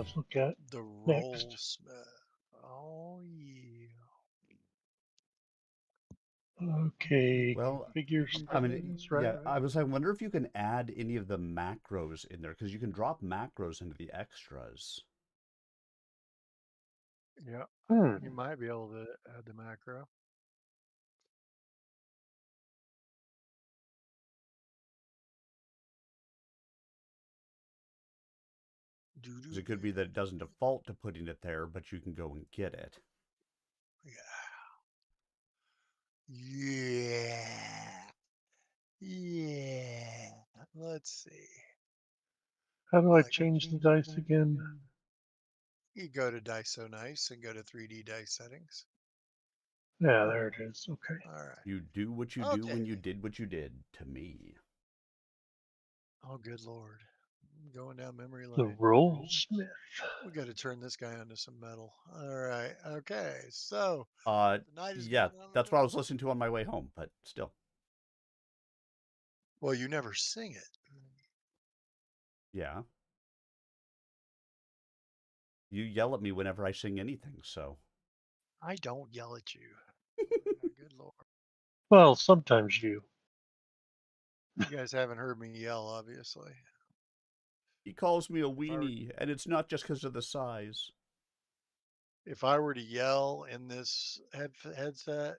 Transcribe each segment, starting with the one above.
let's look at The next. Rollsmith. Oh, yeah. Okay, Well, configure I mean, settings, right? yeah, I wonder if you can add any of the macros in there, because you can drop macros into the extras. Yeah, Hmm. you might be able to add the macro. Because it could be that it doesn't default to putting it there, but you can go and get it. Yeah. Yeah. Let's see. How do I Like, change the dice again? you go to Dice So Nice and go to 3D dice settings. Yeah, there it is. Okay. All right. You do what you do Okay. when you did what you did to me. Oh, good Lord. Going down memory The lane. Rollsmith. We got to turn this guy onto some metal. All right. Okay. So Uh, the night is yeah, going on that's in what I the was listening to on my way home, but still. Well, you never sing it. Yeah. You yell at me whenever I sing anything, so. I don't yell at you. Good Lord. Well, sometimes you. You guys haven't heard me yell, obviously. He calls me a If I were, weenie, and it's not just because of the size. if I were to yell in this headset,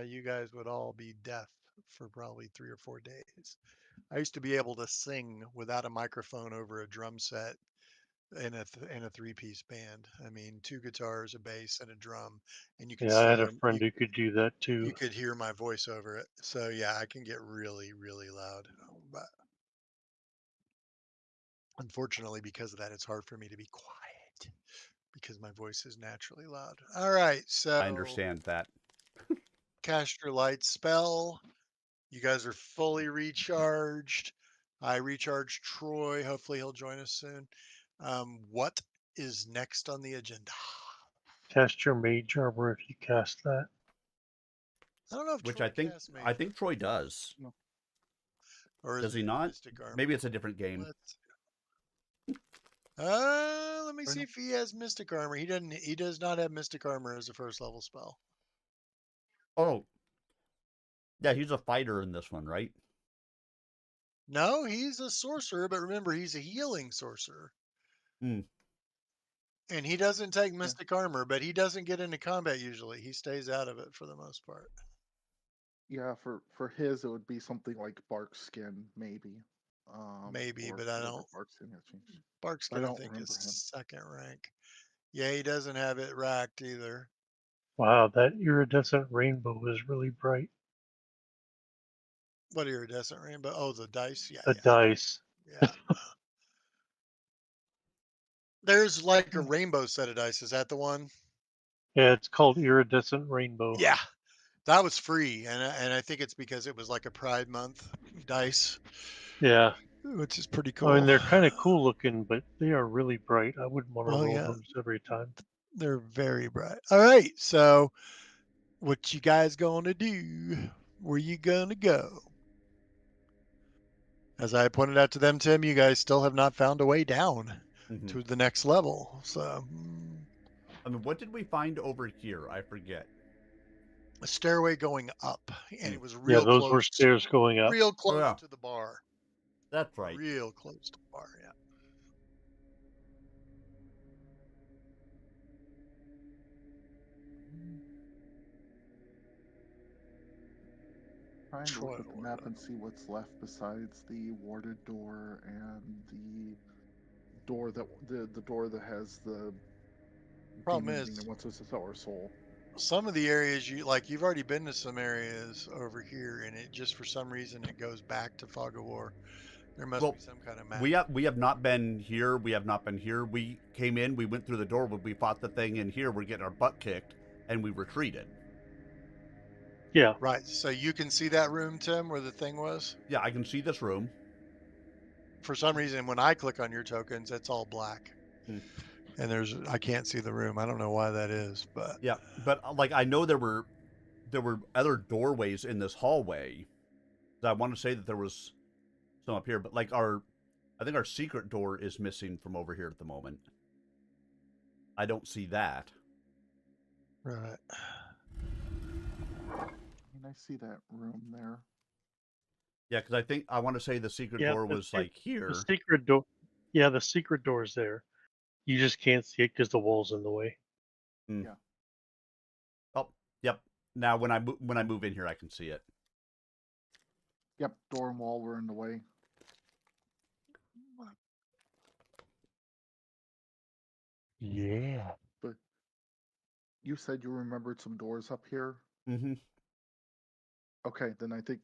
you guys would all be deaf for probably 3 or 4 days. I used to be able to sing without a microphone over a drum set in a three-piece band. I mean, two guitars, a bass, and a drum, and you could Yeah, I still had a hear friend who could do that you too. could hear my voice over it. So yeah, I can get really, really loud. But unfortunately, because of that, it's hard for me to be quiet because my voice is naturally loud. All right, I so understand that. cast your light spell. You guys are fully recharged. I recharged Troy. Hopefully, he'll join us soon. What is next on the agenda? Cast your mage armor if you cast that. I don't know if Which Troy cast I Mage think Troy does. No. or is Does it he not? Mystic Armor. Maybe it's a different game. Let's. Let me see if he has Mystic Armor. He doesn't. He does not have Mystic Armor as a first level spell. Oh, yeah, he's a fighter in this one, right? No, he's a sorcerer, but remember, he's a healing sorcerer. Hmm. And he doesn't take Mystic Armor, but he doesn't get into combat usually. He stays out of it for the most part. Yeah, for his it would be something like bark skin, maybe. Maybe, Or but I whatever don't. bark skin has changed. I Barkskin, I don't think, is remember him. second rank. Yeah, he doesn't have it racked either. Wow, that iridescent rainbow is really bright. What iridescent rainbow? Oh, the dice. Yeah, The yeah, dice. yeah. There's like a rainbow set of dice. Is that the one? Yeah, it's called iridescent rainbow. Yeah, that was free, and I think it's because it was like a Pride Month dice, Yeah. which is pretty I mean, cool. they're kind of cool looking, but they are really bright. I wouldn't want to Oh roll yeah, those every time. they're very bright. All right, so what you guys gonna do? Where you gonna go? As I pointed out to them, Tim, you guys still have not found a way down Hmm. to the next level. So, I mean, what did we find over here? I forget. a stairway going up, and Hmm. it was Yeah, those were stairs going up. real Oh, close yeah, to the bar. that's right. Real close to the bar, yeah. Trying to look Troy at the would map and see what's left besides the warded door and the door that has the Problem demon thing that is, wants us to sell our soul. some of the areas you've already been to some areas over here, and it just for some reason it goes back to Fog of War. There must Well, be some kind of we have not been here. We have not been here. We came in. We went through the door. We fought the thing in here. We're getting our butt kicked, and we retreated. Yeah. right. So you can see that room, Tim, where the thing was. Yeah, I can see this room. For some reason, when I click on your tokens, it's all black, Hmm. and I can't see the room. I don't know why that is, but Yeah, but like I know there were other doorways in this hallway. I want to say that there was some up here, but like I think our secret door is missing from over here at the moment. I don't see that. Right. I mean, I see that room there. Yeah, because I want to say the secret Yeah, door was like the here. secret door. Yeah, the secret door's there. You just can't see it because the wall's in the way. Mm. Yeah. Oh, yep. Now when I move in here, I can see it. Yep, door and wall were in the way. Yeah. But you said you remembered some doors up here. Mm-hmm. Okay, then I think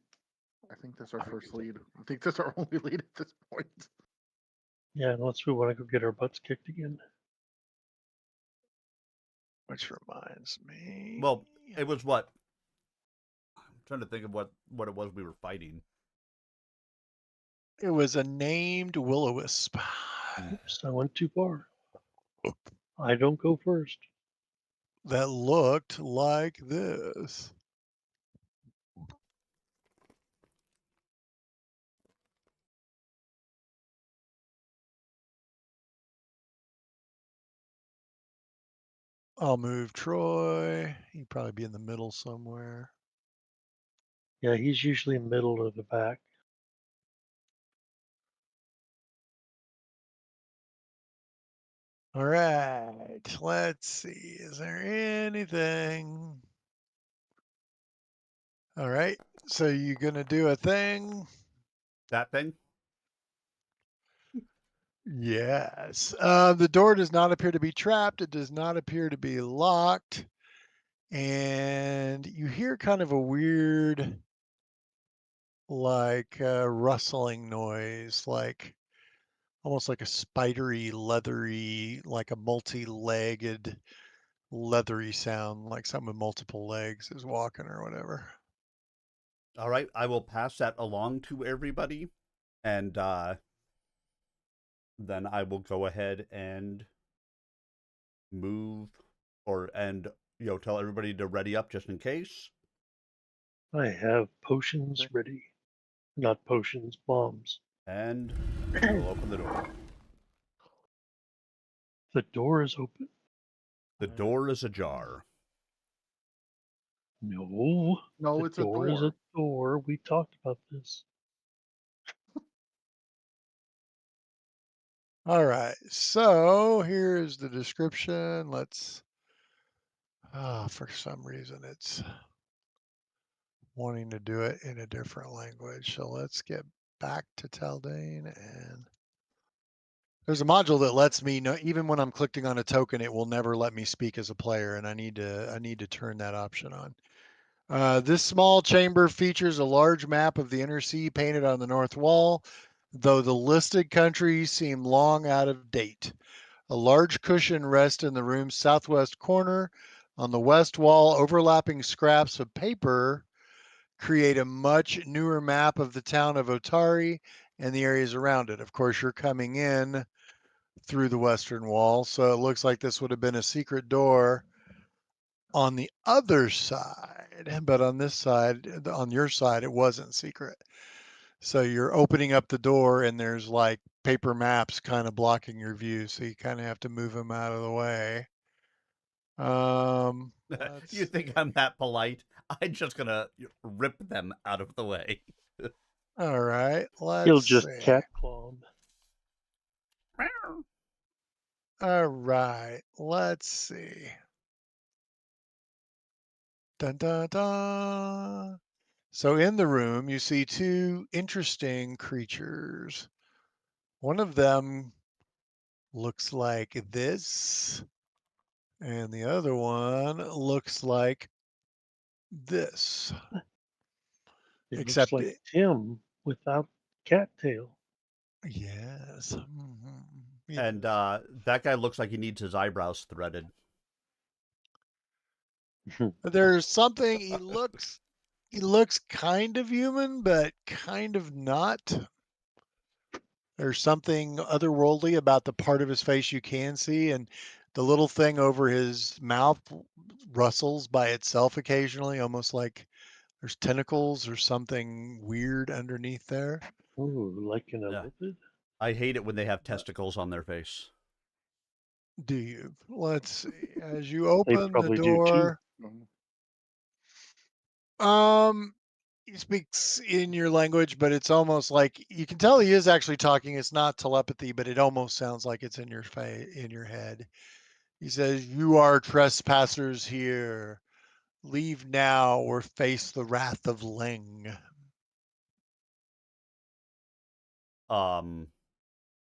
that's our first lead. I think that's our only lead at this point. Yeah, unless we want to go get our butts kicked again. Which reminds me. Well, it was what? I'm trying to think of what it was we were fighting. It was a named will-o-wisp. Oops, I went too far. I don't go first. That looked like this. I'll move Troy. He'd probably be in the middle somewhere. Yeah, he's usually middle of the back. All right, let's see. Is there anything? All right, so you gonna do a thing? That thing? Yes. The door does not appear to be trapped. It does not appear to be locked. And you hear kind of a weird, like, rustling noise, like almost like a spidery, leathery, like a multi-legged, leathery sound, like something with multiple legs is walking or whatever. All right, I will pass that along to everybody, and then I will go ahead and move, and tell everybody to ready up just in case. I have potions Okay. ready. Not potions, bombs. And we'll open the door. The door is open. The door is ajar. No. No, The it's a door is door. a door. We talked about this. All right, so here's the description. Let's, for some reason it's wanting to do it in a different language. So let's get back to Taldane, and there's a module that lets me know, even when I'm clicking on a token, it will never let me speak as a player, and I need to turn that option on. This small chamber features a large map of the inner sea painted on the north wall, though the listed countries seem long out of date. A large cushion rests in the room's southwest corner. On the west wall, overlapping scraps of paper create a much newer map of the town of Otari and the areas around it. Of course, you're coming in through the western wall, so it looks like this would have been a secret door on the other side, but on this side, on your side, it wasn't secret. So you're opening up the door and there's like paper maps kind of blocking your view, so you kind of have to move them out of the way. You think I'm that polite? I'm just gonna rip them out of the way. All right, He'll let's just see. cat claw him. All right, let's see. Dun, dun, dun. So in the room, you see two interesting creatures. One of them looks like this, and the other one looks like this. It looks Except, like Tim without cattail. yes. Mm-hmm. And Yes. that guy looks like he needs his eyebrows threaded. There's something, he looks kind of human, but kind of not. There's something otherworldly about the part of his face you can see, and the little thing over his mouth rustles by itself occasionally, almost like there's tentacles or something weird underneath there. Ooh, like an Yeah. lipid? I hate it when they have testicles on their face. Do you? Let's see. As you They open the probably do too. door, he speaks in your language, but it's almost like you can tell he is actually talking. It's not telepathy, but it almost sounds like it's in your in your head. He says, "You are trespassers here. Leave now or face the wrath of Ling." No.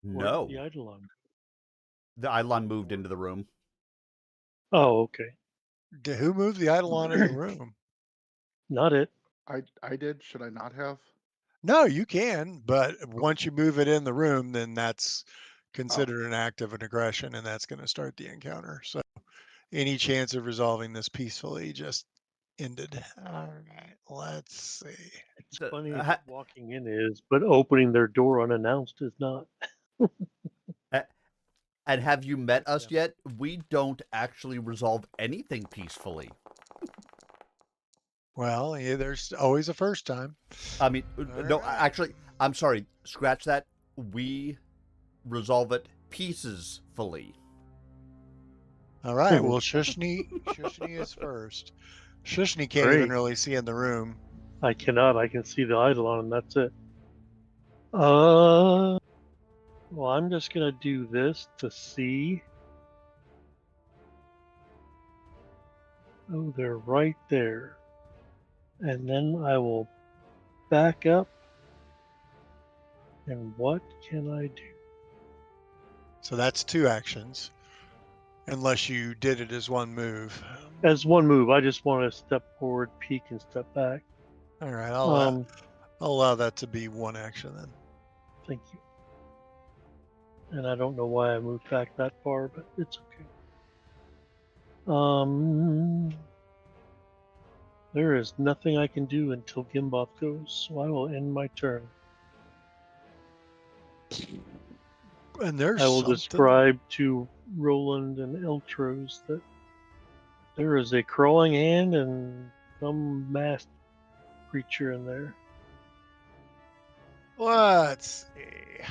Where did the Eidolon go? The Eidolon moved into the room. Oh, okay. Who moved the Eidolon in the room? Not it. I did. Should I not have? No, you can, but once you move it in the room, then that's Oh, considered an act of an aggression, and that's going to start the encounter. So any chance of resolving this peacefully just ended. All right, let's see. It's The- funny ha- that walking in is, but opening their door unannounced is not. and have you met That's us him. yet? We don't actually resolve anything peacefully. Well, yeah, there's always a first time. I mean, All no, right. actually, I'm sorry. Scratch that. We resolve it peacefully. All right. Well, Shushni is first. Shushni can't even Great. really see in the room. I cannot. I can see the Eidolon, and that's it. Well, I'm just gonna do this to see. Oh, they're right there. And then I will back up. And what can I do? So that's 2 actions, unless you did it as one move. As one move, I just want to step forward, peek, and step back. All right, I'll allow that to be 1 action then. Thank you. And I don't know why I moved back that far, but it's okay. There is nothing I can do until Gimboth goes, so I will end my turn. And there's I will something. describe to Roland and Eltros that there is a crawling hand and some masked creature in there. Let's see.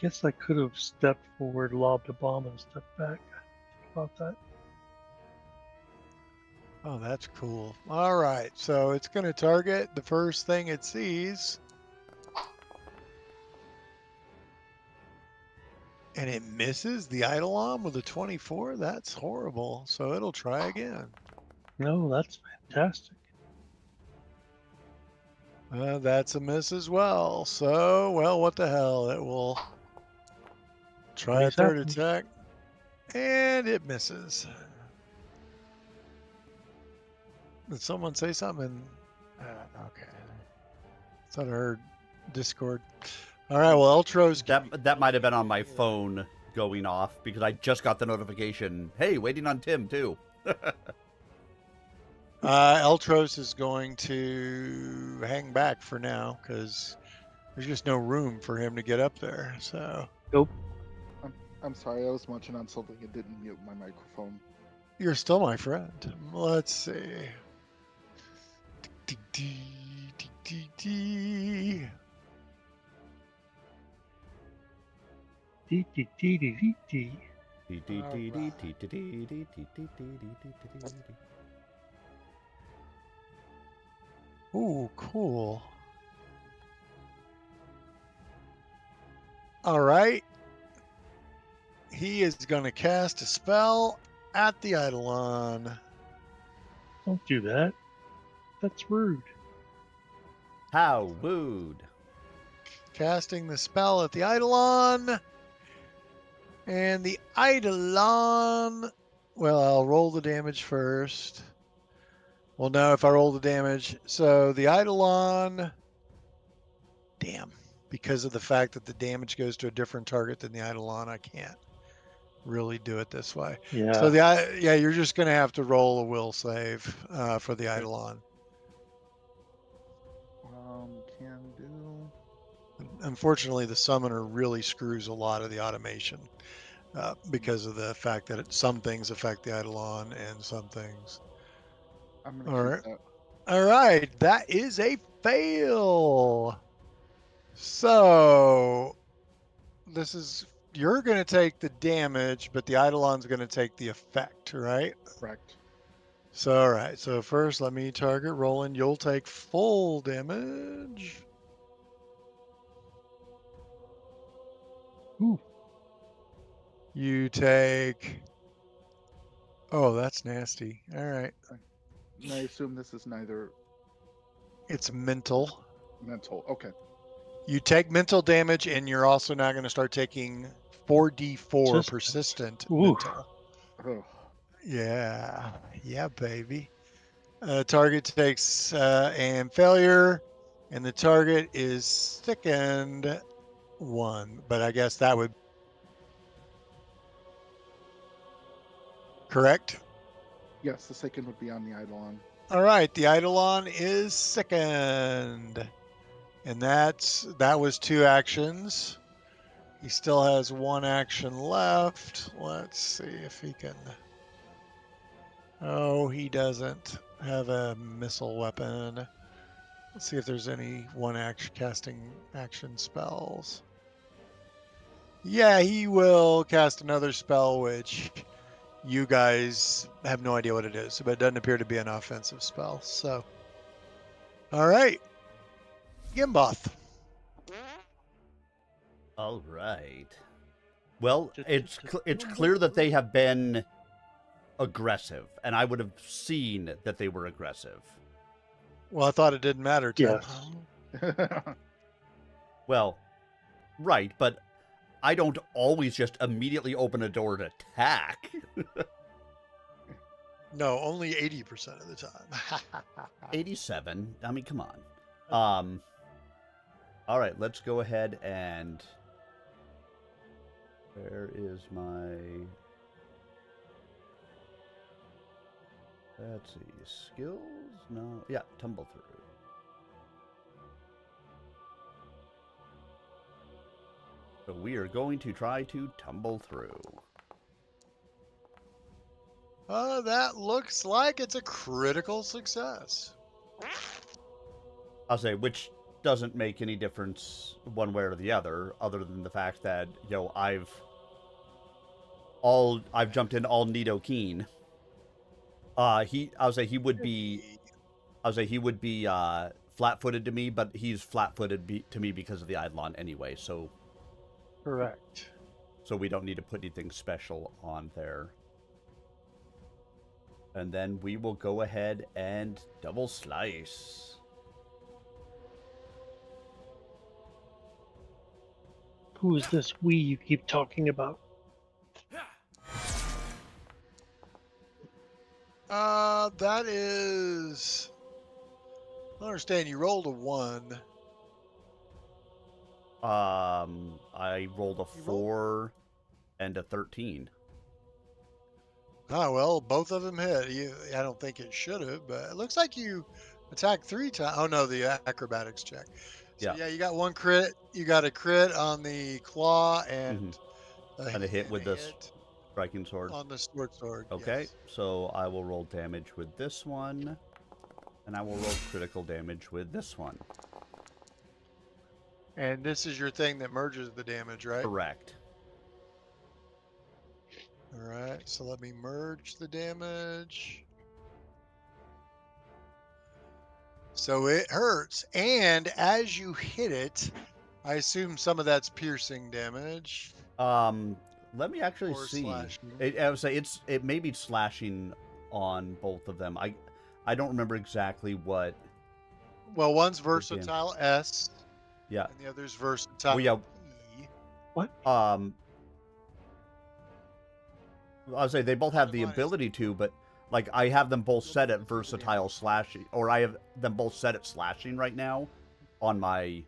Guess I could have stepped forward, lobbed a bomb, and stepped back. Think about that. Oh, that's cool. All right, so it's going to target the first thing it sees. And it misses the Eidolon with a 24. That's horrible. So it'll try again. No, that's fantastic. That's a miss as well. So, well, what the hell? It will try a Always third happens. attack. And it misses. Did someone say something? Okay. Thought I heard Discord. All right, well, Eltros. That might have been on my phone going off because I just got the notification. Hey, waiting on Tim too. Eltros is going to hang back for now because there's just no room for him to get up there. So Nope. I'm sorry. I was munching on something. It didn't mute my microphone. you're still my friend. Let's see. Ooh, cool. All right. He is going to cast a spell at the Eidolon. Don't do that. That's rude. How rude. Casting the spell at the Eidolon. And the Eidolon. Well, I'll roll the damage first. Well, no, if I roll the damage. So the Eidolon. Damn. Because of the fact that the damage goes to a different target than the Eidolon, I can't really do it this way. Yeah. So you're just going to have to roll a will save for the Eidolon. Can do. Unfortunately, the summoner really screws a lot of the automation because of the fact that some things affect the Eidolon and some things. I'm All gonna right. keep that. All right. That is a fail. So this is you're going to take the damage, but the Eidolon's going to take the effect, right? Correct. So all right. So first, let me target Roland. You'll take full damage. Ooh. You take. Oh, that's nasty. All right. And I assume this is neither It's mental. mental. Okay. You take mental damage, and you're also now going to start taking 4d4 Persistent. persistent Ooh. mental. Oh, Yeah. Yeah, baby. Target takes and failure, and the target is sickened 1. But I guess that would correct. yes, the second would be on the Eidolon. All right, the Eidolon is sickened, and that was 2 actions. He still has 1 action left. Let's see if he can. Oh, he doesn't have a missile weapon. Let's see if there's any 1 action casting action spells. Yeah, he will cast another spell, which you guys have no idea what it is, but it doesn't appear to be an offensive spell. So, all right, Gimboth. All right. Well, it's It's clear that they have been aggressive, and I would have seen that they were aggressive. Well, I thought it didn't matter, Tim. Yes. Well, right, but I don't always just immediately open a door and attack. No, only 80% of the time. 87. I mean, come on. All right, let's go ahead and where is my let's see, skills? No. Yeah, tumble through. So we are going to try to tumble through. That looks like it's a critical success. I'll say, which doesn't make any difference one way or the other than the fact that, I've jumped in all Nidokeene. He would be flat-footed to me, but he's flat-footed to me because of the Eidolon anyway, so Correct. so we don't need to put anything special on there. And then we will go ahead and double slice. Who is this we you keep talking about? That is. I understand you rolled a 1. I rolled a 4 and a 13. Ah, well, both of them hit. I don't think it should have, but it looks like you attacked 3 times. Oh no, the acrobatics check. So, yeah, you got 1 crit. You got a crit on the claw and a hit with this striking sword. On the sword. Okay, yes. so I will roll damage with this one, and I will roll critical damage with this one. And this is your thing that merges the damage, right? Correct. All right, so let me merge the damage. So it hurts, and as you hit it, I assume some of that's piercing damage. Let me actually see. I would say it may be slashing on both of them. I don't remember exactly what. Well, one's versatile S. Yeah. And the other's versatile E. What? I'll say they both have the ability to, but like I have them both set at versatile slashing, or I have them both set at slashing right now on my.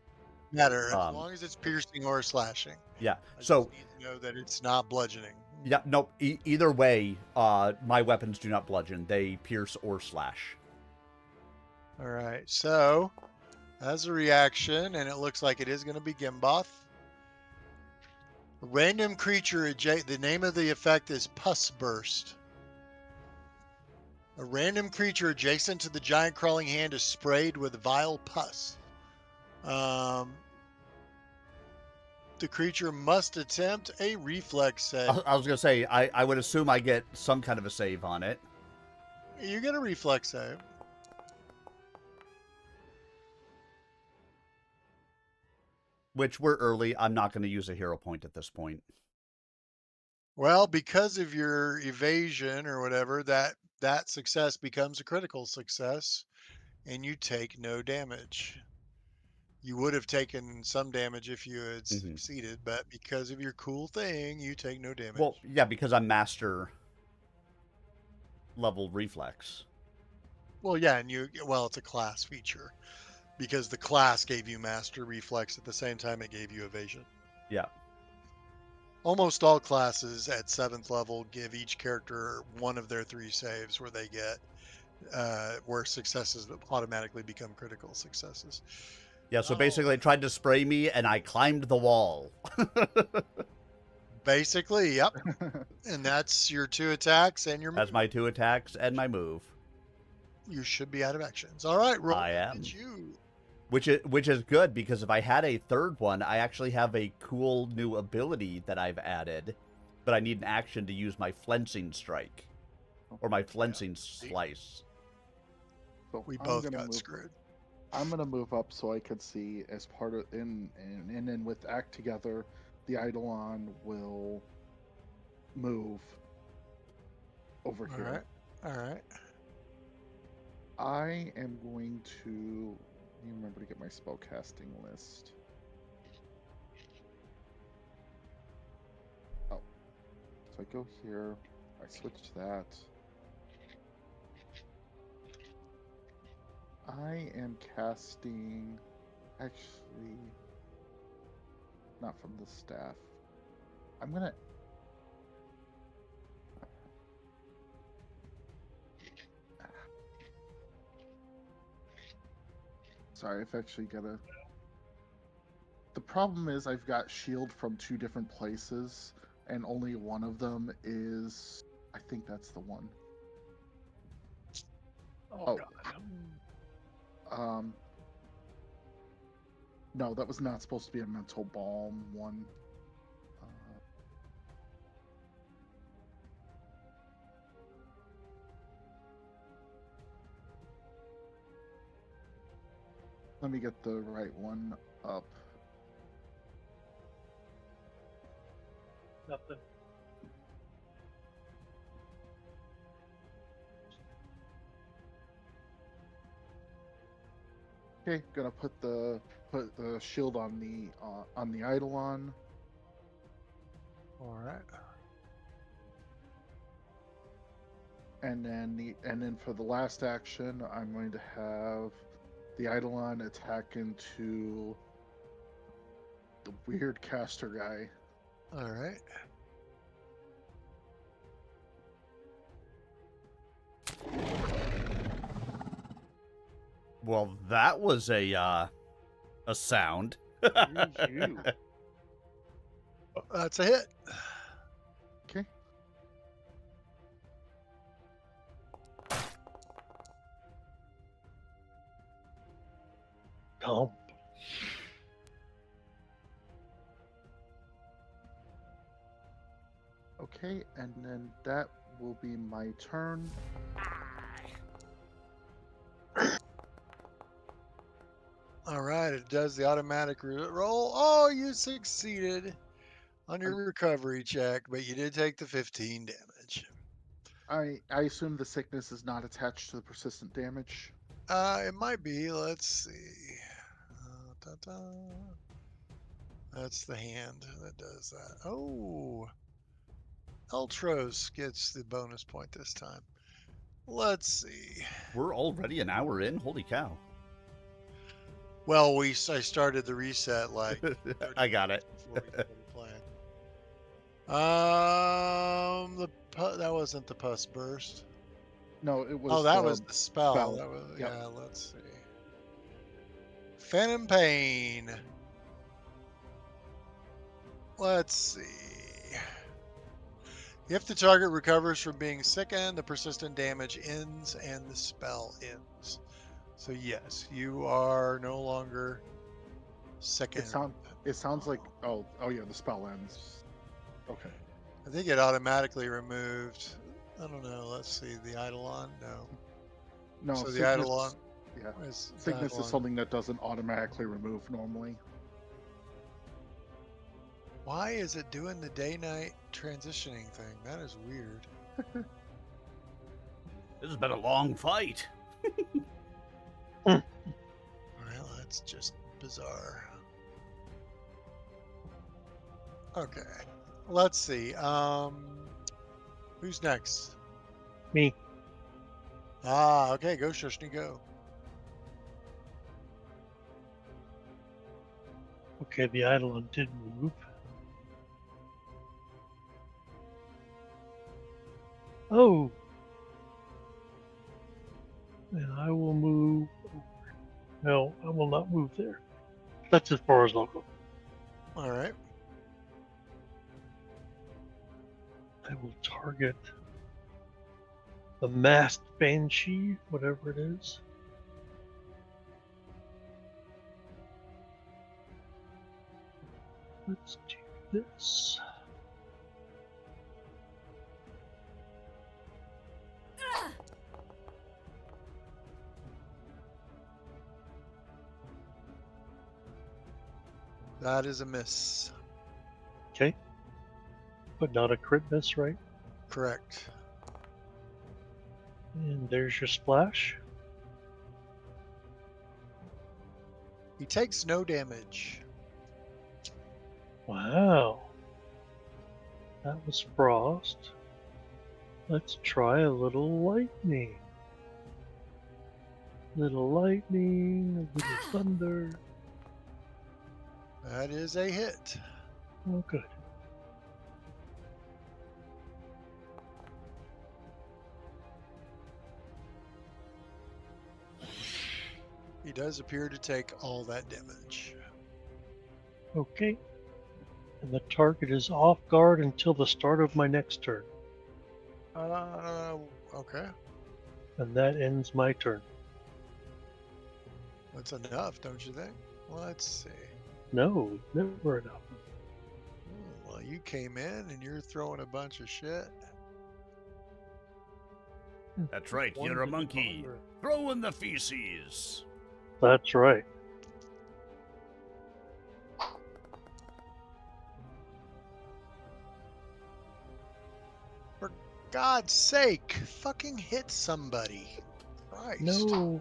Matter as long as it's piercing or slashing. Yeah. I so just need to know that it's not bludgeoning. Yeah. No. Either way, my weapons do not bludgeon; they pierce or slash. All right. So, as a reaction, and it looks like it is going to be Gimboth. A random creature. The name of the effect is Pus Burst. A random creature adjacent to the giant crawling hand is sprayed with vile pus. The creature must attempt a reflex save. I was gonna say I would assume I get some kind of a save on it. You get a reflex save. Which we're early. I'm not going to use a hero point at this point. Well, because of your evasion or whatever, that success becomes a critical success, and you take no damage. You would have taken some damage if you had succeeded, but because of your cool thing, you take no damage. Well, yeah, because I'm master level reflex. Well, yeah, and it's a class feature because the class gave you master reflex at the same time it gave you evasion. Yeah. Almost all classes at 7th level give each character one of their 3 saves where they get where successes automatically become critical successes. Yeah, so basically it tried to spray me and I climbed the wall. Basically, yep. And that's your 2 attacks and your move. That's my 2 attacks and my move. You should be out of actions. All right, roll. I am. It's you. Which is good, because if I had a third one, I actually have a cool new ability that I've added, but I need an action to use my flensing strike. Or my flensing slice. So We both got screwed. I'm gonna move up so I could see as part of and then with Act Together, the Eidolon will move over here. All right. I am going to remember to get my spellcasting list. Oh, so I go here. I switch to that. I am casting, actually, not from the staff. I'm gonna. Sorry, I've actually got to. The problem is I've got shield from 2 different places, and only one of them is. I think that's the one. Oh, God. No, that was not supposed to be a mental balm one. Let me get the right one up. Nothing. Okay, gonna put the shield on the Eidolon. All right. And then for the last action, I'm going to have the Eidolon attack into the weird caster guy. All right. Well, that was a sound. That's a hit. Okay. Dump. Okay, and then that will be my turn. All right, it does the automatic roll. Oh, you succeeded on your recovery check, but you did take the 15 damage. I assume the sickness is not attached to the persistent damage. It might be. Let's see. That's the hand that does that. Oh, Eltros gets the bonus point this time. Let's see. We're already an hour in? Holy cow. Well, I started the reset like 30 I got it. before we started playing. That wasn't the pus burst. No, it was. Oh, that was the spell. spell. That was, Yep. Yeah, let's see. Phantom Pain. Let's see. If the target recovers from being sickened, the persistent damage ends and the spell ends. So yes, you are no longer second. It sounds like oh yeah, the spell ends. Okay. I think it automatically removed. I don't know. Let's see. The Eidolon? No. No, So the Cygnus, Eidolon yeah. is Cygnus is Eidolon. something that doesn't automatically remove normally. Why is it doing the day-night transitioning thing? That is weird. This has been a long fight. Well, that's just bizarre. Okay. Let's see. Who's next? Me. Okay. Go, Shushni, go. Okay, the Eidolon did move. Oh! And I will move. No, I will not move there. That's as far as I'll go. All right. I will target the masked banshee, whatever it is. Let's do this. That is a miss. Okay. But not a crit miss, right? Correct. And there's your splash. He takes no damage. Wow. That was frost. Let's try a little lightning. Little lightning, a little thunder. That is a hit. Oh, good. He does appear to take all that damage. Okay. And the target is off guard until the start of my next turn. Okay. And that ends my turn. That's enough, don't you think? Let's see. No, never enough. Well, you came in and you're throwing a bunch of shit. That's right, One you're a to monkey. ponder. Throw in the feces. That's right. For God's sake, fucking hit somebody. Christ. No.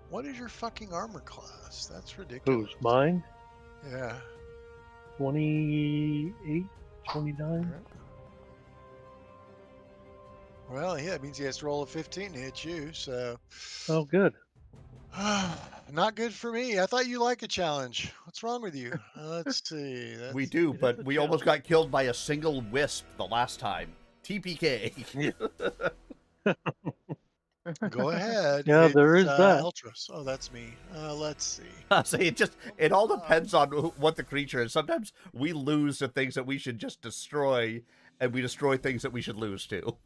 What is your fucking armor class? That's ridiculous. Who's mine? Yeah. 28, 29. Well, yeah, that means he has to roll a 15 to hit you, so. Oh, good. Not good for me. I thought you like a challenge. What's wrong with you? Let's see. That's... We do, It but is a we almost got killed by a single wisp the last time. TPK. Go ahead. Yeah, there It's, is that. Eltros. Oh, that's me. Let's see. So it all depends on what the creature is. Sometimes we lose to things that we should just destroy, and we destroy things that we should lose to.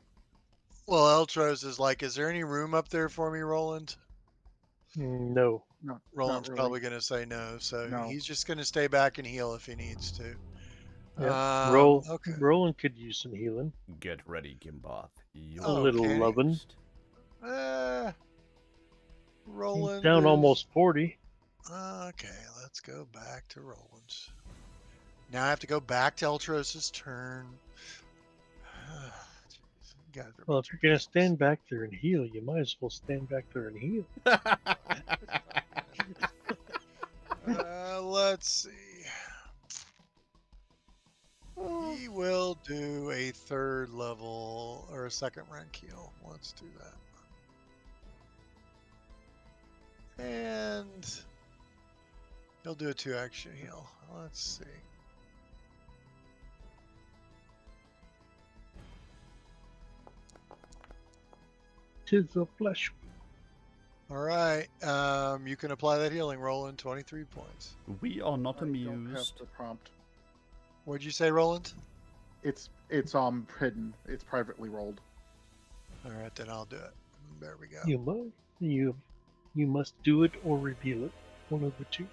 Well, Eltros is like, is there any room up there for me, Roland? No. No, Roland's not really. probably going to say no, so No. he's just going to stay back and heal if he needs to. Yeah. Okay. Roland could use some healing. Get ready, Gimboth. A little Okay. lovin'. Roland He's down is- almost 40. Okay, let's go back to Roland's. Now I have to go back to Eltros's turn. Jeez, you guys are Well, if you're going to stand back there and heal, you might as well stand back there and heal. let's see. He will do a third level or a second rank heal. Let's do that. And he'll do a 2-action heal. Let's see. Tis the flesh. All right. You can apply that healing, Roland. 23 points. We are not I don't have amused. the prompt. What'd you say, Roland? It's hidden. It's privately rolled. All right, then I'll do it. There we go. You might. You You must do it or reveal it. One of the two.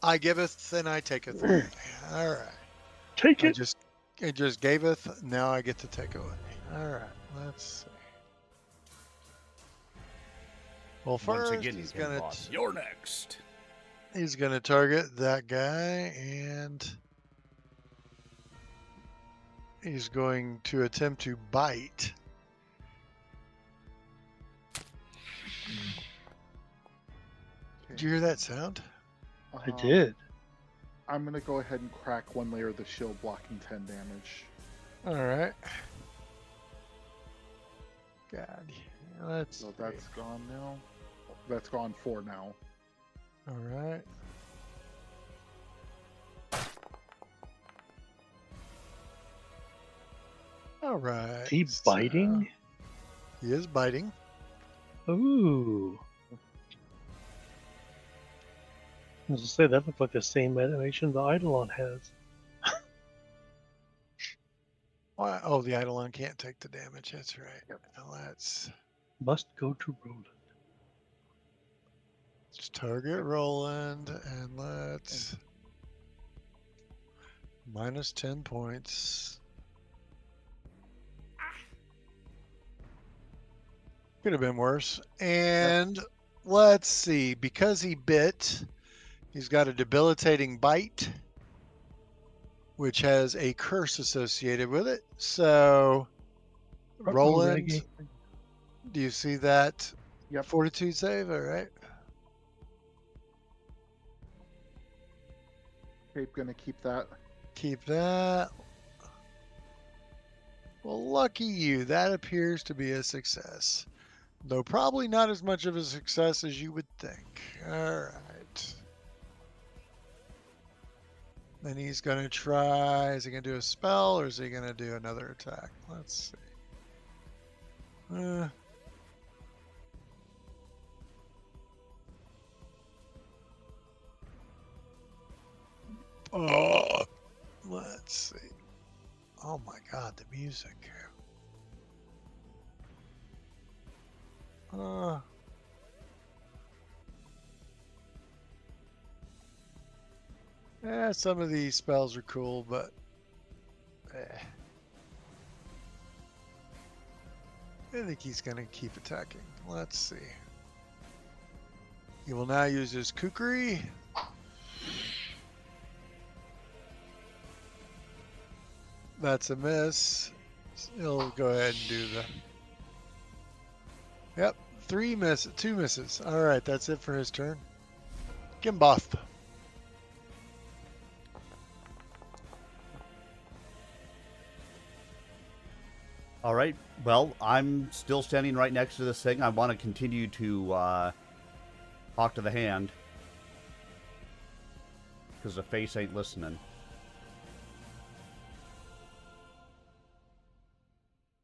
I giveth and I taketh away. All right. Take I it. it just gaveth. Now I get to take away. All right. Let's see. Well, Once first again, he's King gonna Boss, you're next. he's gonna target that guy, and he's going to attempt to bite. Did you hear that sound? I did. I'm gonna go ahead and crack one layer of the shield, blocking 10 damage. All right. God, let's. So that's gone now. That's gone 4 now. All right. All right. Is he biting? He is biting. Ooh. I was gonna say that looked like the same animation the Eidolon has. Why? Oh, the Eidolon can't take the damage. That's right. Now let's Must go to Roland. target Roland, and let's minus 10 points. Could have been worse. And let's see, because he bit, he's got a debilitating bite, which has a curse associated with it. So, Roland, Reggie. do you see that? Yep. Fortitude save, all right. Okay, gonna keep that. Keep that. Well, lucky you. That appears to be a success. Though probably not as much of a success as you would think. All right. Then he's going to try. Is he going to do a spell or is he going to do another attack? Let's see. Oh, let's see. Oh my God, the music. Yeah, some of these spells are cool, but I think he's going to keep attacking. Let's see. He will now use his kukri. That's a miss. He'll go ahead and do the... Yep, 2 misses. All right, that's it for his turn. Gimboth. All right. Well, I'm still standing right next to this thing. I want to continue to talk to the hand because the face ain't listening.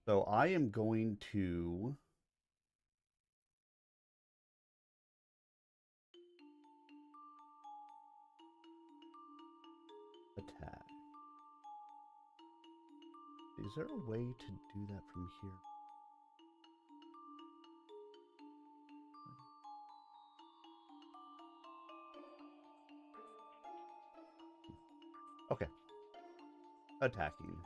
So I am going to attack. Is there a way to do that from here? Okay. Attacking.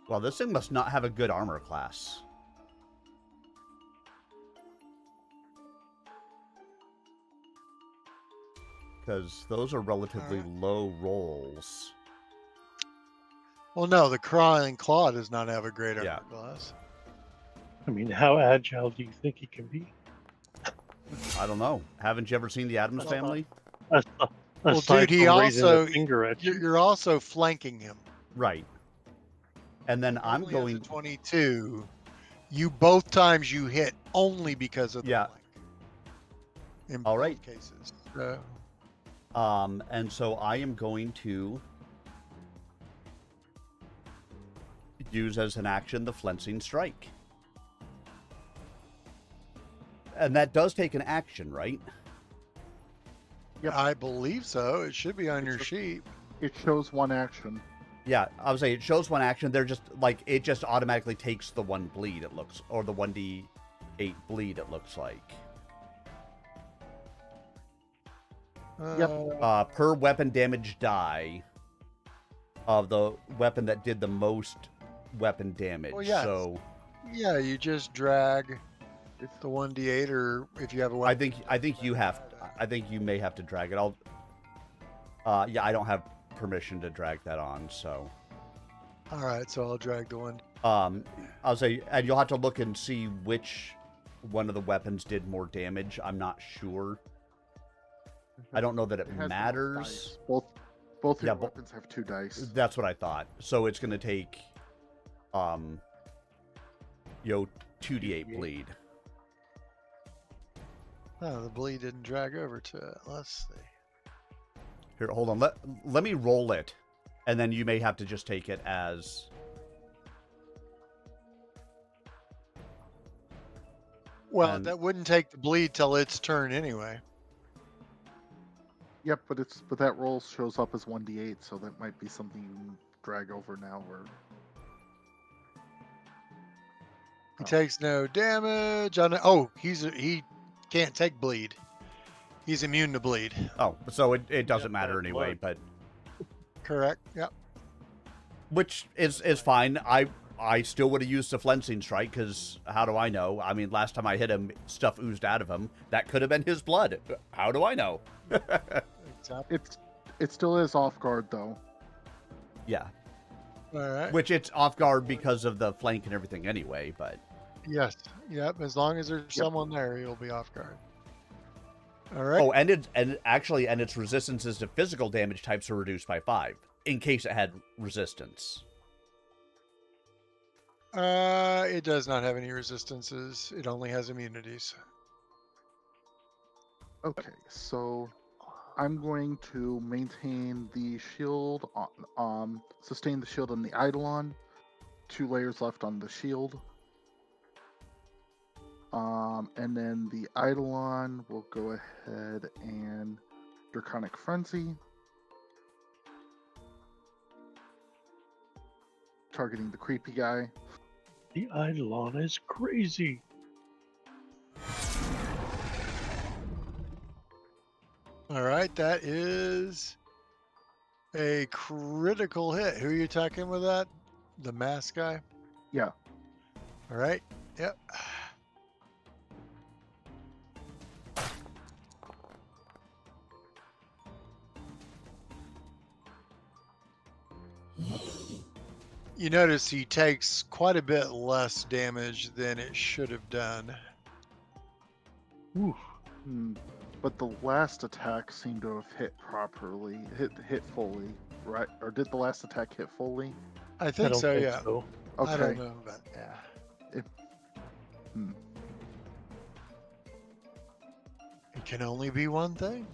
Well, this thing must not have a good armor class. Because those are relatively low rolls. Well, no, the crawling claw does not have a great armor Yeah. class. I mean, how agile do you think he can be? I don't know. Haven't you ever seen the Addams Family? Well, Aside dude, he from raising also a finger at you. you're also flanking him. Right. And then I'm Only has a going 22. You both times you hit only because of the Yeah. flank. In All both right. cases. and so I am going to use as an action the Flensing Strike. And that does take an action, right? I believe so. It should be on your sheet. It shows one action. Yeah, I would say it shows one action. They're just like it just automatically takes the 1 bleed. It looks, or the 1d8 bleed. It looks like. Yep. Per weapon damage die of the weapon that did the most weapon damage. Well, yes. So Yeah, you just drag the 1d8, or if you have a weapon. I think you have. I think you may have to drag it. Yeah, I don't have permission to drag that on. So. All right, so I'll drag the one. I'll say, and you'll have to look and see which one of the weapons did more damage. I'm not sure. I don't know that it has matters. Both your weapons have 2 dice. That's what I thought. So it's going to take, 2d8 bleed. Oh, the bleed didn't drag over to it. Let's see. Here, hold on. Let me roll it, and then you may have to just take it as. Well, that wouldn't take the bleed till its turn anyway. Yep, but that roll shows up as 1d8, so that might be something you can drag over now. Or He takes no damage on it. Oh, he can't take bleed. He's immune to bleed. Oh, so it doesn't matter anyway, but. Correct. Yep. Which is fine. I still would have used the flensing strike, because how do I know? I mean, last time I hit him, stuff oozed out of him. That could have been his blood. How do I know? It still is off guard though. Yeah. All right. Which it's off guard because of the flank and everything anyway, but. Yes. Yep. As long as there's someone there, he'll be off guard. All right. Oh, and its resistances to physical damage types are reduced by 5 in case it had resistance. It does not have any resistances. It only has immunities. Okay, so I'm going to maintain the shield, sustain the shield on the Eidolon. 2 layers left on the shield. And then the Eidolon will go ahead and Draconic Frenzy. Targeting the creepy guy. The Eidolon is crazy. All right, that is a critical hit. Who are you attacking with that? The mask guy? Yeah. All right. Yep. You notice he takes quite a bit less damage than it should have done. Oof. But the last attack seemed to have hit properly, hit fully, right? Or did the last attack hit fully? I think so, yeah. So. Okay. I don't know, but yeah. It can only be one thing.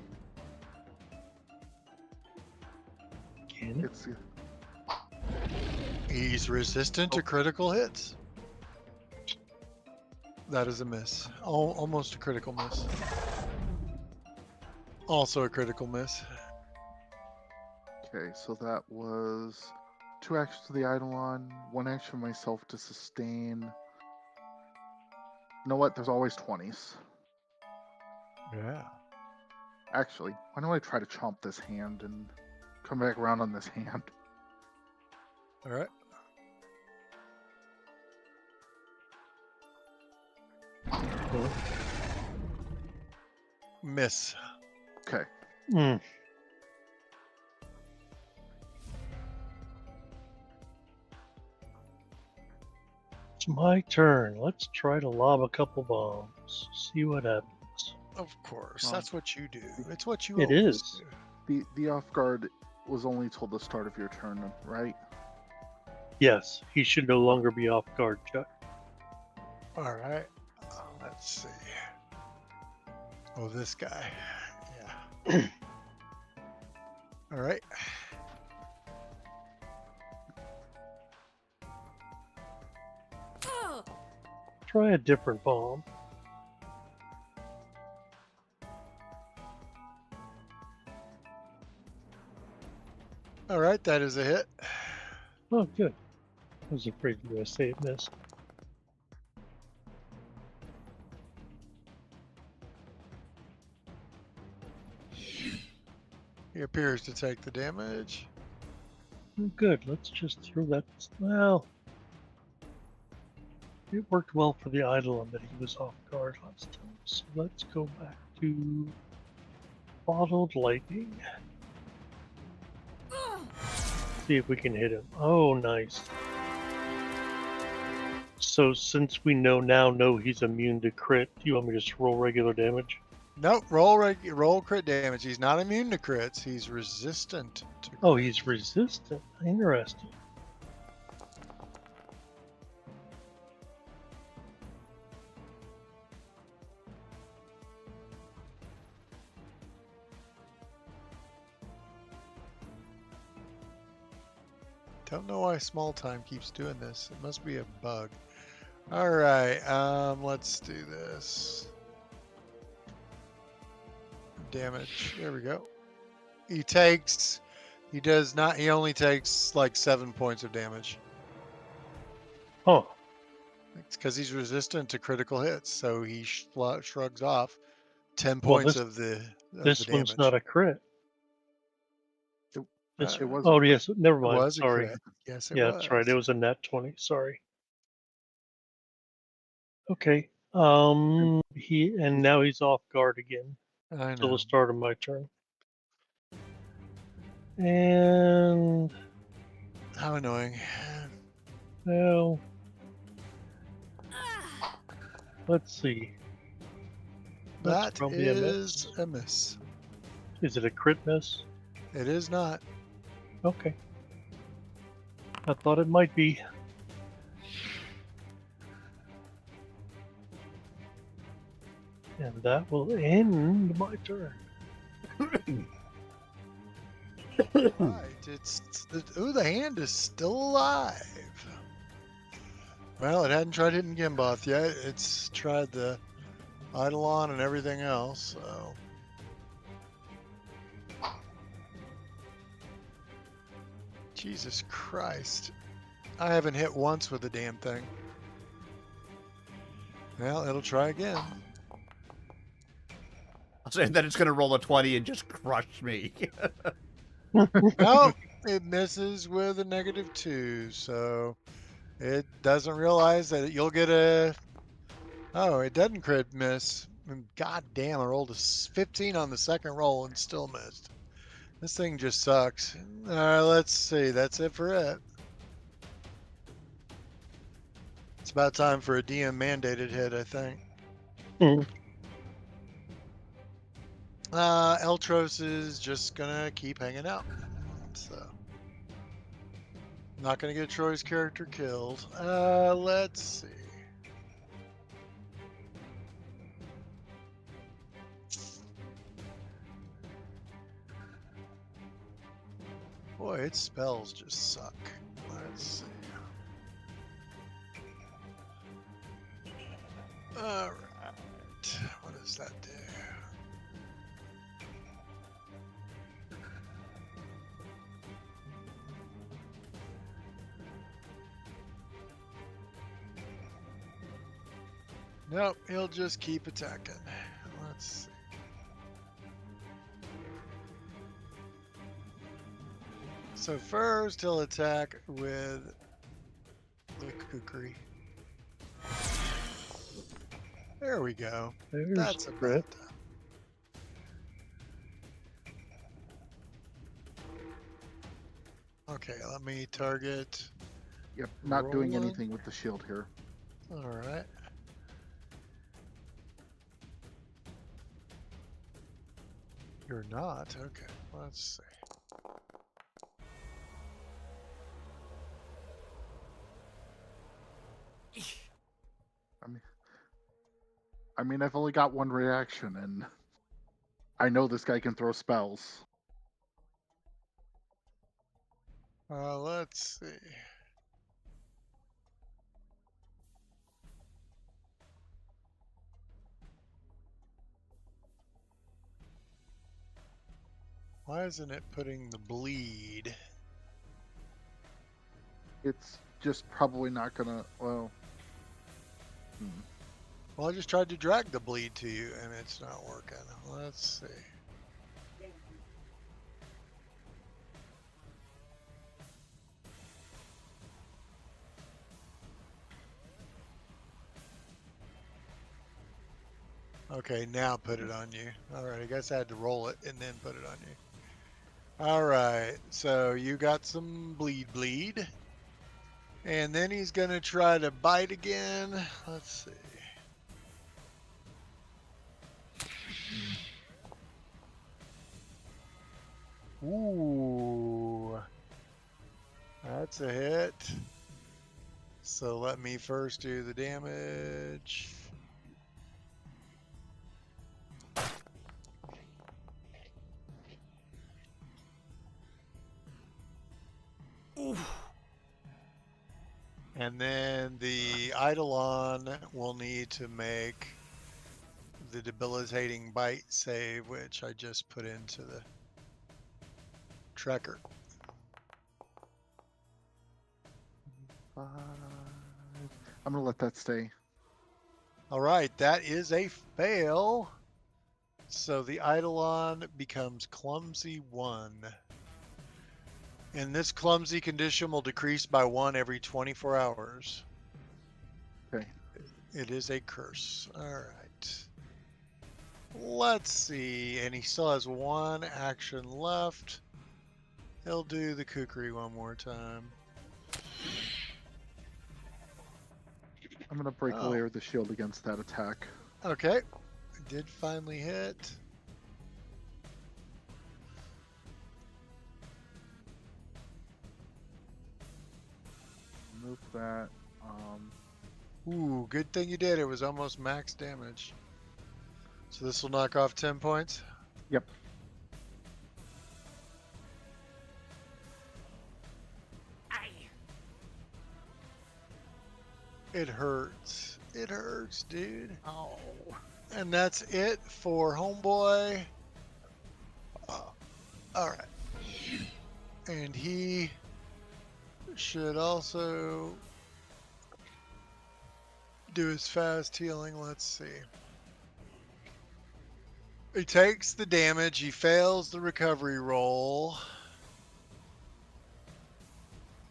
Can it? It's He's resistant to critical hits. That is a miss. Almost a critical miss. Also a critical miss. okay. So that was 2 actions to the Eidolon, 1 action myself to sustain. You know what? There's always 20s. Yeah. Actually, why don't I try to chomp this hand and come back around on this hand? All right. Miss. Okay. It's my turn. Let's try to lob a couple bombs. See what happens. Of course. That's what you do. It's what you It always is. do. The off guard was only till the start of your turn, right? Yes, he should no longer be off guard, Chuck. All right. Let's see. Oh, this guy. Yeah. All right. Try a different bomb. All right, that is a hit. Oh, good. I was afraid you were going to say it missed. He appears to take the damage. Oh, good. Let's just throw that. Well, it worked well for the Eidolon that he was off guard last time. So let's go back to Bottled Lightning. See if we can hit him. Oh, nice. So since we know he's immune to crit, do you want me to just roll regular damage? Nope, roll crit damage. He's not immune to crits. He's resistant to crits. Oh, he's resistant. Interesting. Don't know why small time keeps doing this. It must be a bug. All right, let's do this. Damage. There we go. He only takes like 7 points of damage. Huh. It's because he's resistant to critical hits, so he shrugs off 10 Well, points of the this damage. one's not a crit. This, It was. oh, yes. Never It mind. was a Sorry. crit. Yes, it Yeah, was. that's right. It was a nat 20. Sorry. Okay. Now he's off guard again I till know. the start of my turn. And How annoying. well, let's see. That's That probably a miss. is a miss. Is it a crit miss? It is not. Okay. I thought it might be. And that will end my turn. Right. The hand is still alive. Well, it hadn't tried hitting Gimboth yet. It's tried the Eidolon and everything else, so. Jesus Christ. I haven't hit once with the damn thing. Well, it'll try again. I'll say that it's going to roll a 20 and just crush me. No, it misses with a -2, so it doesn't realize that you'll get a... Oh, it doesn't crit miss. God damn, I rolled a 15 on the second roll and still missed. This thing just sucks. All right, let's see. That's it for it. It's about time for a DM mandated hit, I think. Eltros is just gonna keep hanging out. So, not gonna get Troy's character killed. Let's see. Boy, its spells just suck. Let's see. All right. What does that do? Nope, he'll just keep attacking. Let's see. So first he'll attack with the kukri. There we go. There's That's a about crit. done. Okay, let me target. Yep, not doing Rolling. anything with the shield here. All right. You're not? Okay, let's see. I mean, I've only got one reaction, and I know this guy can throw spells. Let's see. Why isn't it putting the bleed? It's just probably not gonna. Well, Well, I just tried to drag the bleed to you, and it's not working. Let's see. Okay, now put it on you. All right, I guess I had to roll it and then put it on you. All right, so you got some bleed. And then he's going to try to bite again. Let's see. Ooh. That's a hit. So let me first do the damage. And then the Eidolon will need to make the debilitating bite save, which I just put into the tracker. 5. I'm gonna let that stay. All right, that is a fail. So the Eidolon becomes clumsy 1. And this clumsy condition will decrease by 1 every 24 hours. Okay. It is a curse. All right. Let's see. And he still has 1 action left. He'll do the kukri one more time. I'm gonna break a layer of the shield against that attack. Okay. Did finally hit. Move that. Ooh, good thing you did. It was almost max damage. So this will knock off 10 points? Yep. It hurts. It hurts, dude. Oh. And that's it for Homeboy. All right. And he should also do his fast healing. Let's see. He takes the damage. He fails the recovery roll.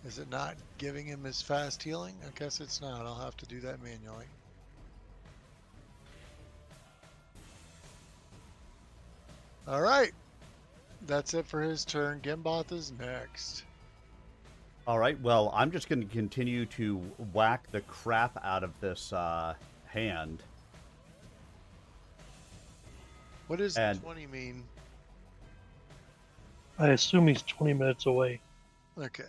Is it not giving him his fast healing? I guess it's not. I'll have to do that manually. All right. That's it for his turn. Gimboth is next. All right, well, I'm just going to continue to whack the crap out of this hand. What does And- 20 mean? I assume he's 20 minutes away. Okay.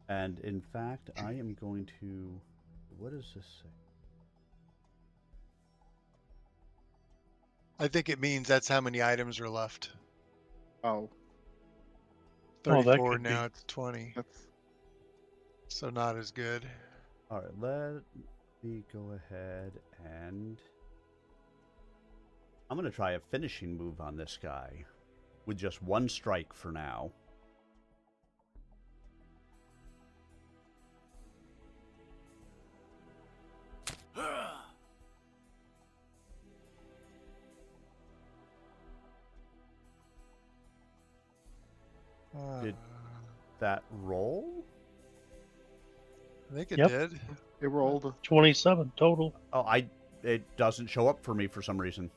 And in fact, I am going to... What does this say? I think it means that's how many items are left. Oh. Oh, that 34, could be. now it's 20. That's. So not as good. All right, let me go ahead and... I'm going to try a finishing move on this guy with just 1 strike for now. Did that roll? I think it Yep. did. It rolled. 27 total. Oh, it doesn't show up for me for some reason.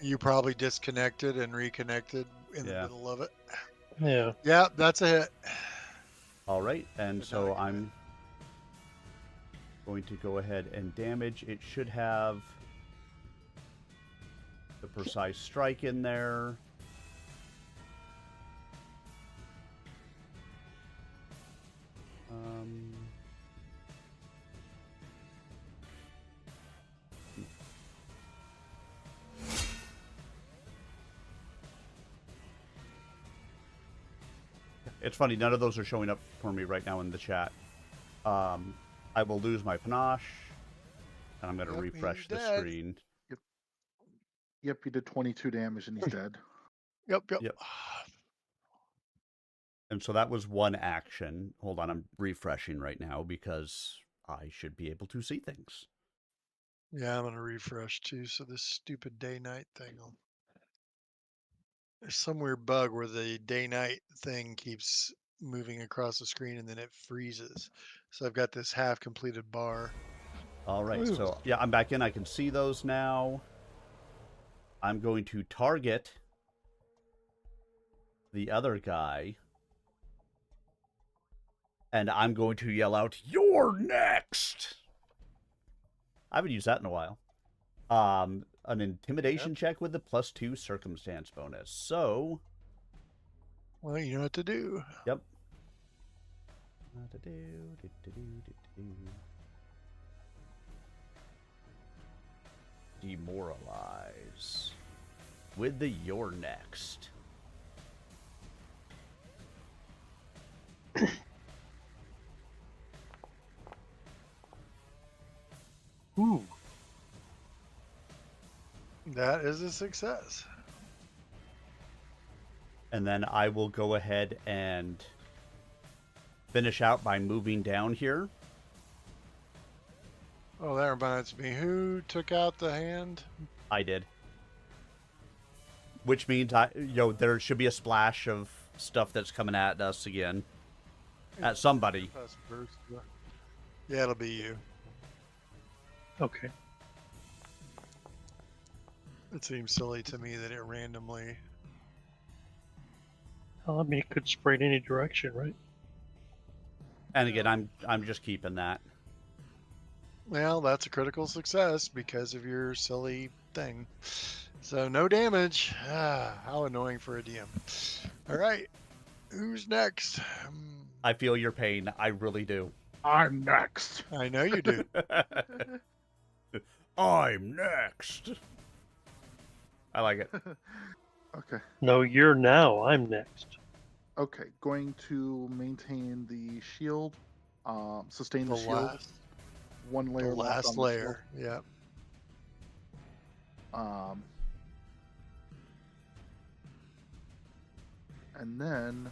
You probably disconnected and reconnected in the Yeah. middle of it. Yeah. Yeah, that's a hit. All right, and But so not a I'm going to go ahead and damage. It should have the precise strike in there. It's funny, none of those are showing up for me right now in the chat. I will lose my panache, and I'm going to Yep, refresh he's the dead. screen. Yep, you did 22 damage and he's dead. Yep. Yep. And so that was one action. Hold on, I'm refreshing right now because I should be able to see things. Yeah, I'm gonna refresh too. So this stupid day-night thing will. There's some weird bug where the day-night thing keeps moving across the screen and then it freezes. So I've got this half-completed bar. All right, Ooh. so yeah, I'm back in. I can see those now. I'm going to target the other guy. And I'm going to yell out, "You're next!" I haven't used that in a while. An intimidation check with the +2 circumstance bonus. So, Well, you know what to do. yep. Demoralize with the "You're next." Ooh. That is a success. And then I will go ahead and finish out by moving down here. Oh, that reminds me. Who took out the hand? I did. Which means there should be a splash of stuff that's coming at us again. At somebody. Yeah, it'll be you. Okay. It seems silly to me that it randomly. Well, I mean, it could spread any direction, right? And again, I'm just keeping that. Well, that's a critical success because of your silly thing. So no damage. Ah, how annoying for a DM. All right, who's next? I feel your pain. I really do. I'm next. I know you do. I'm next. I like it. Okay. No, you're now. I'm next. Okay. Going to maintain the shield. Sustain the, The shield. last, One the layer left last on the layer. Yeah. shield. And then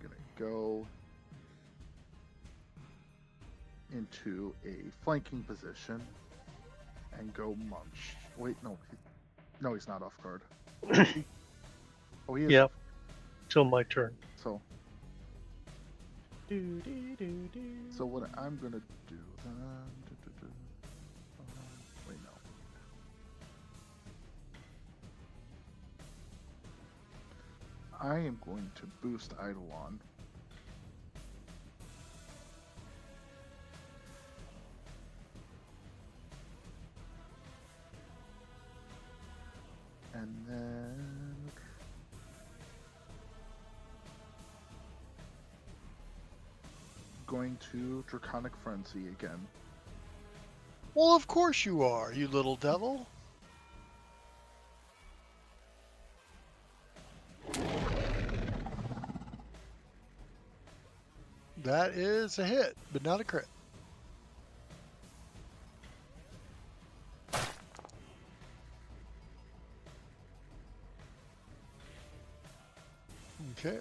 gonna go into a flanking position and go munch. Wait, no, he's not off guard. Oh, he is. Yep. Till my turn. So what I'm gonna do then? Wait, no. I am going to boost Eidolon. And then going to Draconic Frenzy again. Well, of course you are, you little devil. That is a hit, but not a crit. Okay.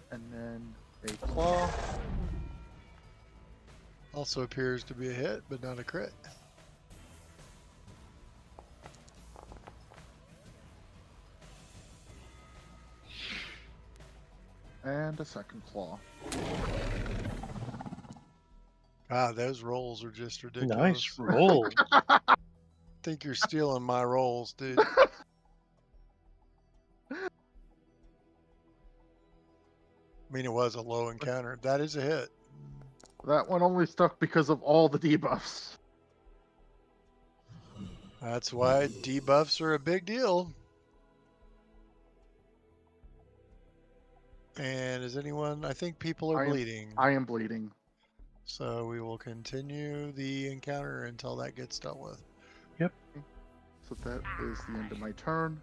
And then a claw. Also appears to be a hit, but not a crit. And a second claw. God, those rolls are just ridiculous. Nice roll. I think you're stealing my rolls, dude. I mean, it was a low encounter. That is a hit. That one only stuck because of all the debuffs. That's why debuffs are a big deal. And is anyone? I think people are bleeding. I am bleeding. So we will continue the encounter until that gets dealt with. Yep. So that is the end of my turn.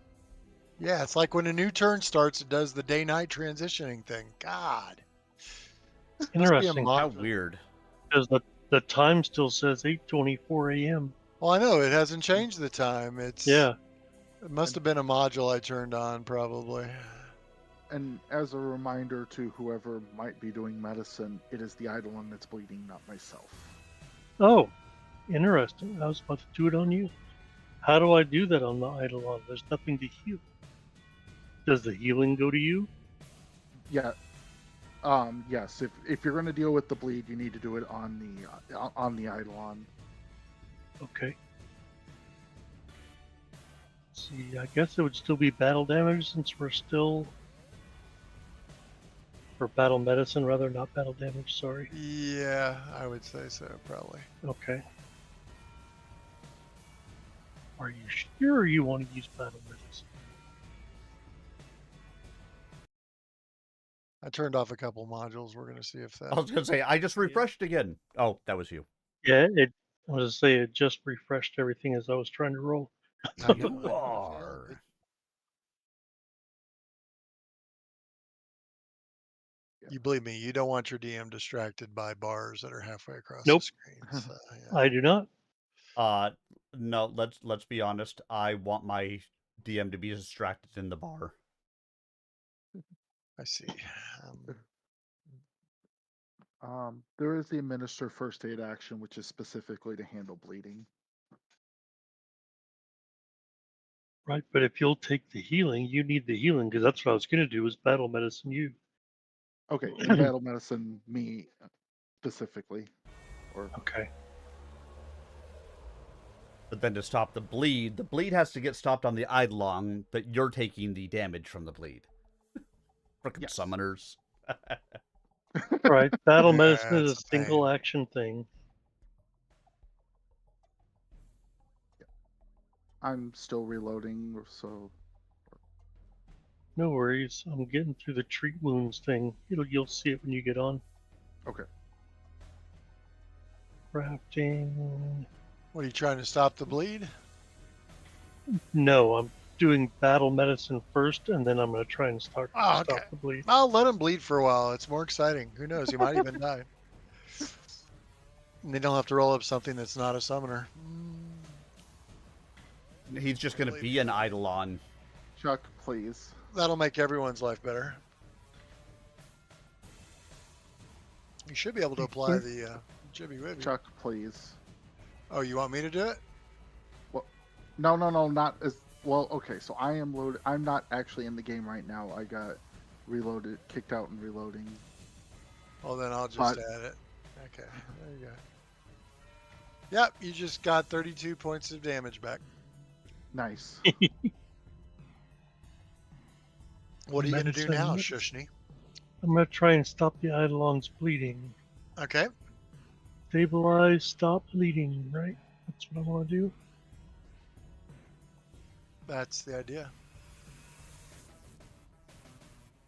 Yeah, it's like when a new turn starts, it does the day-night transitioning thing. God. Interesting. How weird. Because the time still says 8:24 a.m. Well, I know it hasn't changed the time. It's Yeah. It must have been a module I turned on, probably. And as a reminder to whoever might be doing medicine, it is the Eidolon that's bleeding, not myself. Oh, interesting. I was about to do it on you. How do I do that on the Eidolon? There's nothing to heal. Does the healing go to you? Yeah. Yes. If you're going to deal with the bleed, you need to do it on the Eidolon. Okay. See, I guess it would still be battle damage since we're still, or battle medicine rather, not battle damage. Sorry. Yeah, I would say so, probably. Okay. Are you sure you want to use battle medicine? I turned off a couple modules. We're gonna see if that. I was gonna say I just refreshed again. Oh, that was you. Yeah, I was to say it just refreshed everything as I was trying to roll. I don't You mind if are. you believe me, you don't want your DM distracted by bars that are halfway across Nope. the screen. So, yeah. I do not. No. Let's be honest. I want my DM to be distracted in the bar. I see. There is the administer first aid action, which is specifically to handle bleeding. Right, but if you'll take the healing, you need the healing because that's what I was going to do is battle medicine you. Okay, and battle medicine me specifically. Or Okay. But then to stop the bleed has to get stopped on the Eidolon, but you're taking the damage from the bleed. Frickin' Yes. summoners. Right, battle Yeah, medicine is a it's a single pain. action thing. I'm still reloading, so No worries. I'm getting through the treat wounds thing. You'll see it when you get on. okay. Crafting. What are you trying to stop the bleed? No, I'm doing battle medicine first, and then I'm going to try and stop Okay. the bleed. I'll let him bleed for a while. It's more exciting. Who knows? He might even die. And they don't have to roll up something that's not a summoner. He's just gonna be an Eidolon. Chuck, please. That'll make everyone's life better. You should be able to apply the Jibby Wibby. Chuck, please. Oh, you want me to do it? No, not as well. Okay, so I am loaded. I'm not actually in the game right now. I got reloaded, kicked out, and reloading. Well, then I'll just add it. Okay, there you go. Yep, you just got 32 points of damage back. Nice. What are you going to do now, Shushni? I'm going to try and stop the Eidolon's bleeding. Okay. Stabilize, stop bleeding, right? That's what I want to do. That's the idea.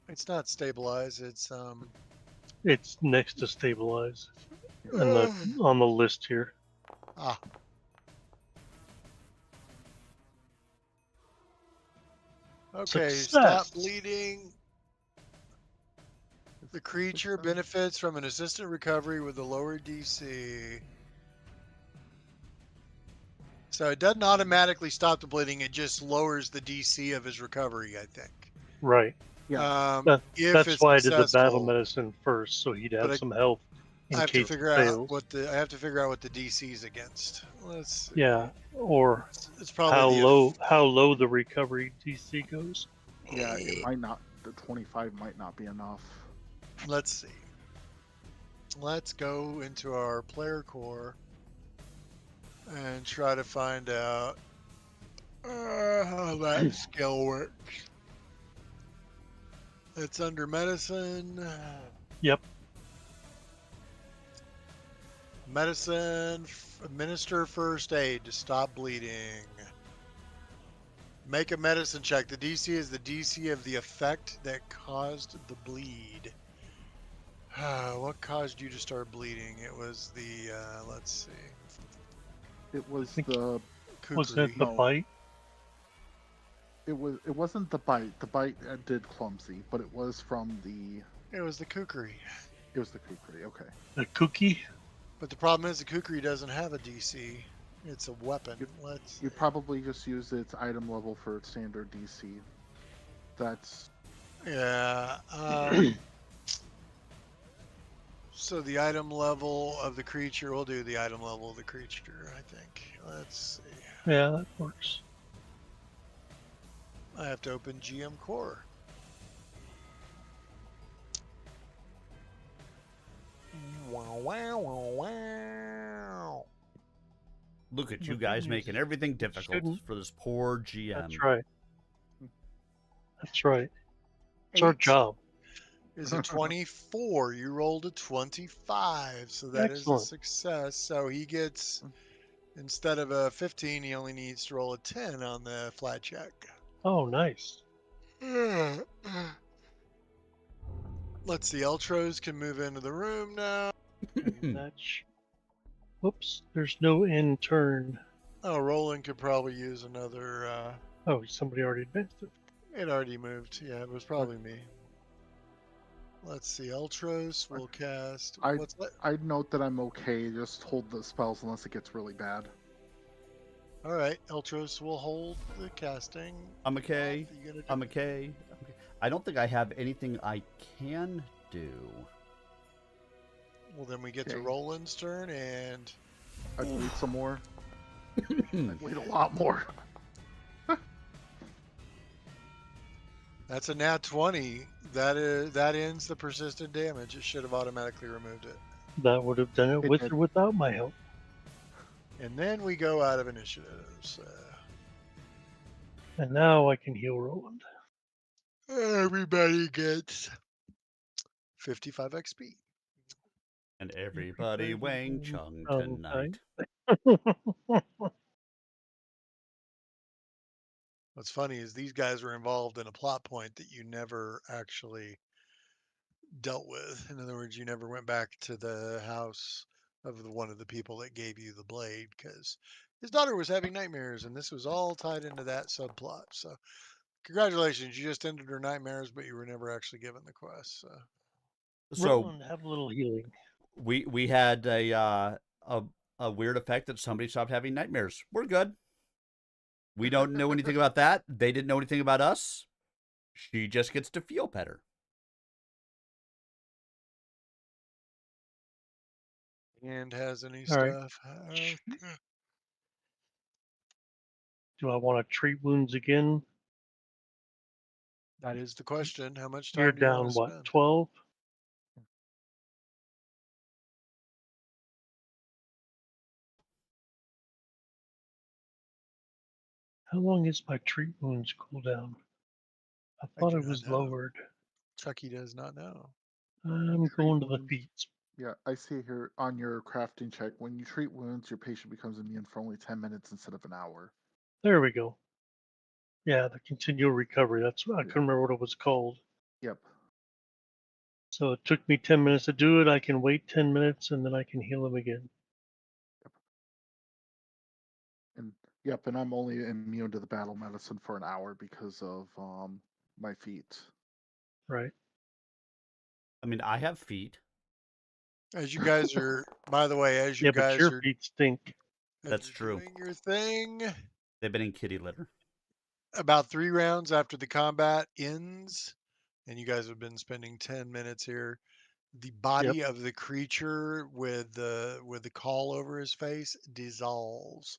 It's not stabilize, it's It's next to stabilize on the list here. Ah. Okay, Success. stop bleeding. The creature benefits from an assistant recovery with a lower DC. So it doesn't automatically stop the bleeding, it just lowers the DC of his recovery, I think. Right. Yeah. If That's it's why I did the battle successful. medicine first, so he'd have But some health in I have to case figure it out fails. what the DC is against. Let's see. Yeah, or It's probably how low the recovery DC goes. Yeah, it might not. The 25 might not be enough. Let's see. Let's go into our player core and try to find out how that skill works. It's under medicine. Yep. Medicine, administer first aid to stop bleeding. Make a medicine check. The DC is the DC of the effect that caused the bleed. What caused you to start bleeding? It was the, let's see. It was think- the. Wasn't it the No. bite? It wasn't the bite. The bite did clumsy, but it was from the. It was the kukri. It was the kukri. Okay. The cookie? But the problem is the kukri doesn't have a DC. It's a weapon. You probably just use its item level for its standard DC. That's Yeah. So the item level of the creature, we'll do the item level of the creature, I think. Let's see. Yeah, that works. I have to open GM Core. Wow, wow, wow, wow. Look at The you good guys news making is everything it difficult shouldn't. for this poor GM. That's right. That's right. It's our 8 job. is a 24. You rolled a 25, so that is a Excellent. success. So he gets, instead of a 15, he only needs to roll a 10 on the flat check. Oh, nice. Let's see, Eltros can move into the room now. And that's. Whoops. There's no end turn. Oh, Roland could probably use another. Oh, somebody already advanced it. It already moved. Yeah, it was probably me. Let's see, Eltros will cast. What's that? I'd note that I'm okay. Just hold the spells unless it gets really bad. All right, Eltros will hold the casting. I'm okay. I'm okay. I don't think I have anything I can do. Well, then we get to Roland's turn, and I'd wait some more. I'd wait a lot more. That's a nat 20. That ends the persistent damage. It should have automatically removed it. That would have done it with or without my help. And then we go out of initiatives. And now I can heal Roland. Everybody gets 55 XP. And everybody Wang Chung tonight. What's funny is these guys were involved in a plot point that you never actually dealt with. In other words, you never went back to the house of one of the people that gave you the blade because his daughter was having nightmares, and this was all tied into that subplot. So, congratulations, you just ended her nightmares, but you were never actually given the quest. So Roland, have a little healing. We had a weird effect that somebody stopped having nightmares. We're good. We don't know anything about that. They didn't know anything about us. She just gets to feel better. And has any All right. stuff? Okay. Do I want to treat wounds again? That is the question. How much You're time do you want to down, what, spend? 12? How long is my treat wounds cooldown? I I thought do it not was know. lowered. Chucky does not know. I'm going to the feats. Yeah, I see here on your crafting check, when you treat wounds, your patient becomes immune for only 10 minutes instead of an hour. There we go. Yeah, the continual recovery. That's I couldn't remember what it was called. Yep. So it took me 10 minutes to do it. I can wait 10 minutes and then I can heal him again. Yep, and I'm only immune to the battle medicine for an hour because of my feet. Right. I mean, I have feet. As you guys are, by the way, as you Yeah, but guys your are, feet stink. That's true. doing your thing, They've been in kitty litter. about 3 rounds after the combat ends, and you guys have been spending 10 minutes here, the body of the creature with the caul over his face dissolves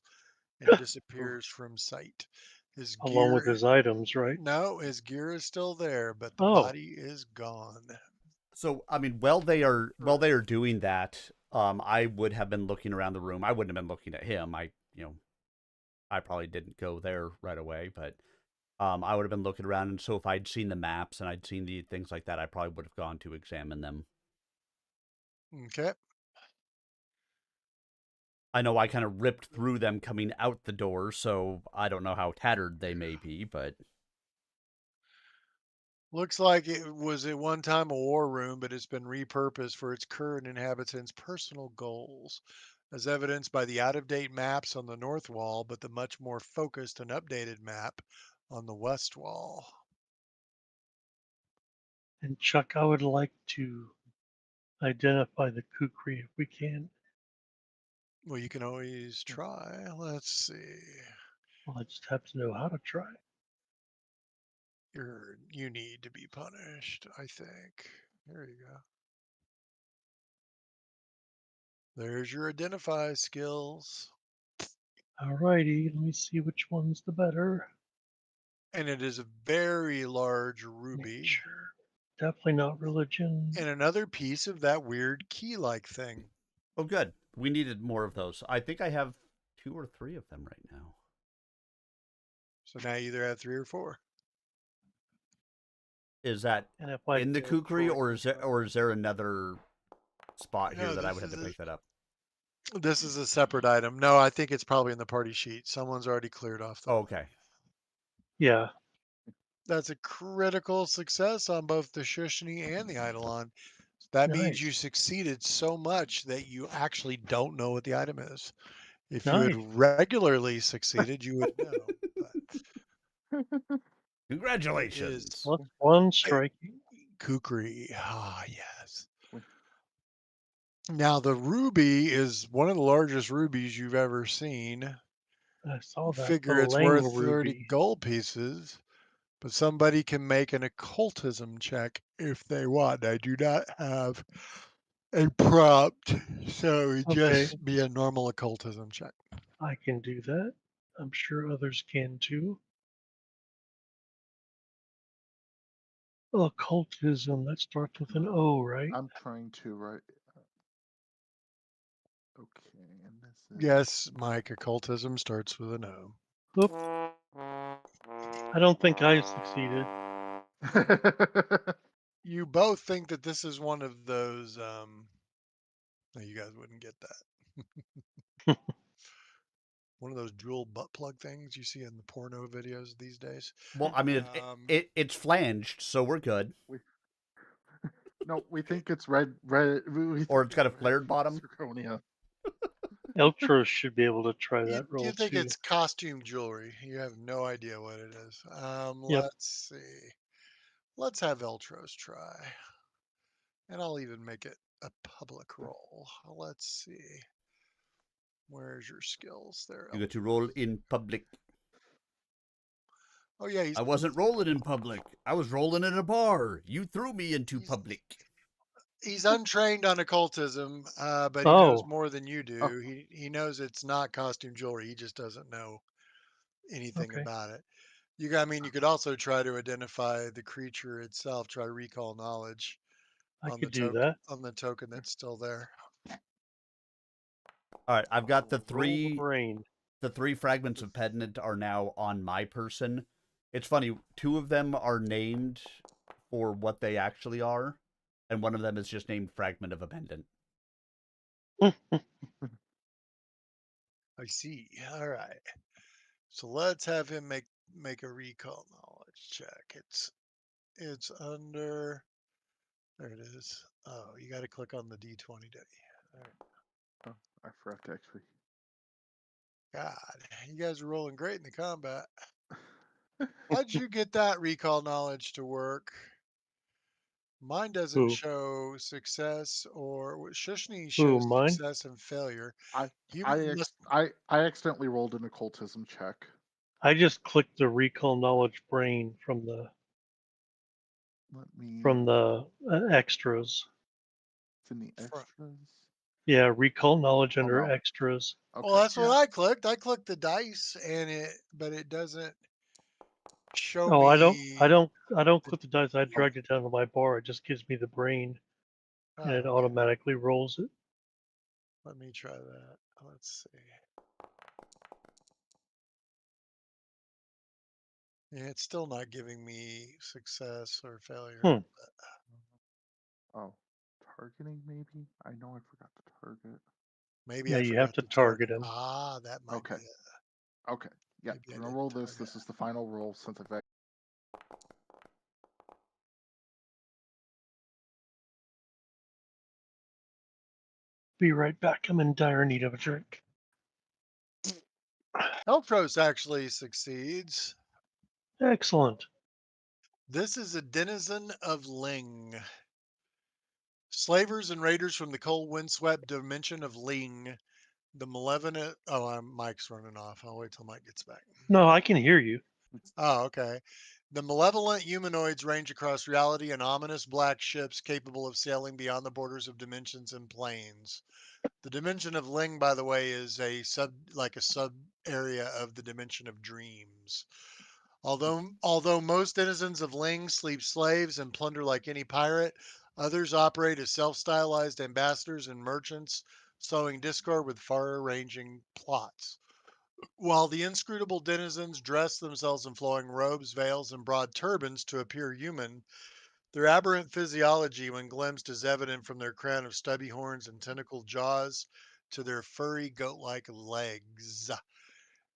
and disappears from sight. His Along with gear, his items, right? no, his gear is still there, but the Oh, body is gone. So I mean, while they are doing that, I would have been looking around the room. I wouldn't have been looking at him. I probably didn't go there right away, but I would have been looking around. And so if I'd seen the maps and I'd seen the things like that, I probably would have gone to examine them. Okay. I know I kind of ripped through them coming out the door, so I don't know how tattered they may be, but Looks like it was at one time a war room, but it's been repurposed for its current inhabitants' personal goals, as evidenced by the out-of-date maps on the north wall, but the much more focused and updated map on the west wall. and Chuck, I would like to identify the kukri if we can. Well, you can always try. Let's see. Well, I just have to know how to try. You need to be punished, I think. There you go. There's your identify skills. Alrighty, let me see which one's the better. And it is a very large ruby. Nature. Definitely not religion. And another piece of that weird key-like thing. Oh, good. We needed more of those. I think I have 2 or 3 of them right now. So now you either have 3 or 4. Is that And if I in the did kukri, correctly, or is there another spot here No, that I this would have to is pick that up? This is a separate item. No, I think it's probably in the party sheet. Someone's already cleared off the. Oh, okay. yeah. That's a critical success on both the Shushni and the Eidolon. That means you Nice. succeeded so much that you actually don't know what the item is. If you Nice. had regularly succeeded, you would know. But it Congratulations. is What's one striking? kukri. Ah, yes. Now the ruby is one of the largest rubies you've ever seen. I saw that. Figure The it's Lang worth 30 ruby. gold pieces, but somebody can make an occultism check if they want. I do not have a prompt, so it Okay, just be a normal occultism check. I can do that. I'm sure others can too. Occultism, that starts with an O, right? I'm trying to write. Okay, and this is. Yes, Mike, occultism starts with an O. Oop. I don't think I succeeded. You both think that this is one of those. No, you guys wouldn't get that. One of those dual butt plug things you see in the porno videos these days. Well, I mean, it's flanged, so we're good. No, we think it's red. We Or think it's got a red flared bottom. zirconia. Eltros should be able to try You, that roll you think too. it's costume jewelry. You have no idea what it is. Yep. Let's see. Let's have Eltros try. And I'll even make it a public roll. Let's see. Where's your skills there? You get to roll in public. Oh, yeah. I wasn't rolling in public. I was rolling at a bar. You threw me into public. He's untrained on occultism, but he knows Oh, more than you do. Oh. He knows it's not costume jewelry. He just doesn't know anything okay. about it. You could also try to identify the creature itself. Try recall knowledge I on could the do that. on the token that's still there. All right, I've got the Roll the brain. The 3 fragments of pendant are now on my person. It's funny, 2 of them are named for what they actually are, and one of them is just named fragment of a pendant. I see. All right. So let's have him make a recall knowledge check. It's under. There it is. Oh, you got to click on the D20, don't you? All right. Oh, I forgot to actually. God, you guys are rolling great in the combat. How'd you get that recall knowledge to work? Mine doesn't Who? show success or Shushni Who, shows mine? success and failure. I You I must. accidentally rolled an occultism check. I just clicked the recall knowledge brain from the Let me. extras. It's in the Fr- extras. Yeah, recall knowledge Oh, under no. extras. Okay. Well, that's yeah. what I clicked. I clicked the dice, but it doesn't show Oh, I don't me. click the dice. I dragged it down to my bar. It just gives me the brain, and it Oh, automatically rolls it. let me try that. Let's see. Yeah, it's still not giving me success or failure. Hmm. Oh, targeting maybe. I know I forgot to target. Maybe Yeah, I you have forgot to to target him. Ah, that might Okay. be it. Okay. Yeah. Maybe I I'm gonna didn't roll this. target. This is the final roll since I've. Be right back. I'm in dire need of a drink. Eltros actually succeeds. Excellent. This is a denizen of Ling. Slavers and raiders from the cold windswept dimension of Ling. The malevolent. Oh, Mike's running off. I'll wait till Mike gets back. No, I can hear you. Oh, okay. The malevolent humanoids range across reality in ominous black ships capable of sailing beyond the borders of dimensions and planes. The dimension of Ling, by the way, is a sub area of the dimension of dreams. Although most denizens of Ling sleep slaves and plunder like any pirate, others operate as self-stylized ambassadors and merchants, sowing discord with far-ranging plots. While the inscrutable denizens dress themselves in flowing robes, veils, and broad turbans to appear human, their aberrant physiology, when glimpsed, is evident from their crown of stubby horns and tentacled jaws to their furry goat-like legs.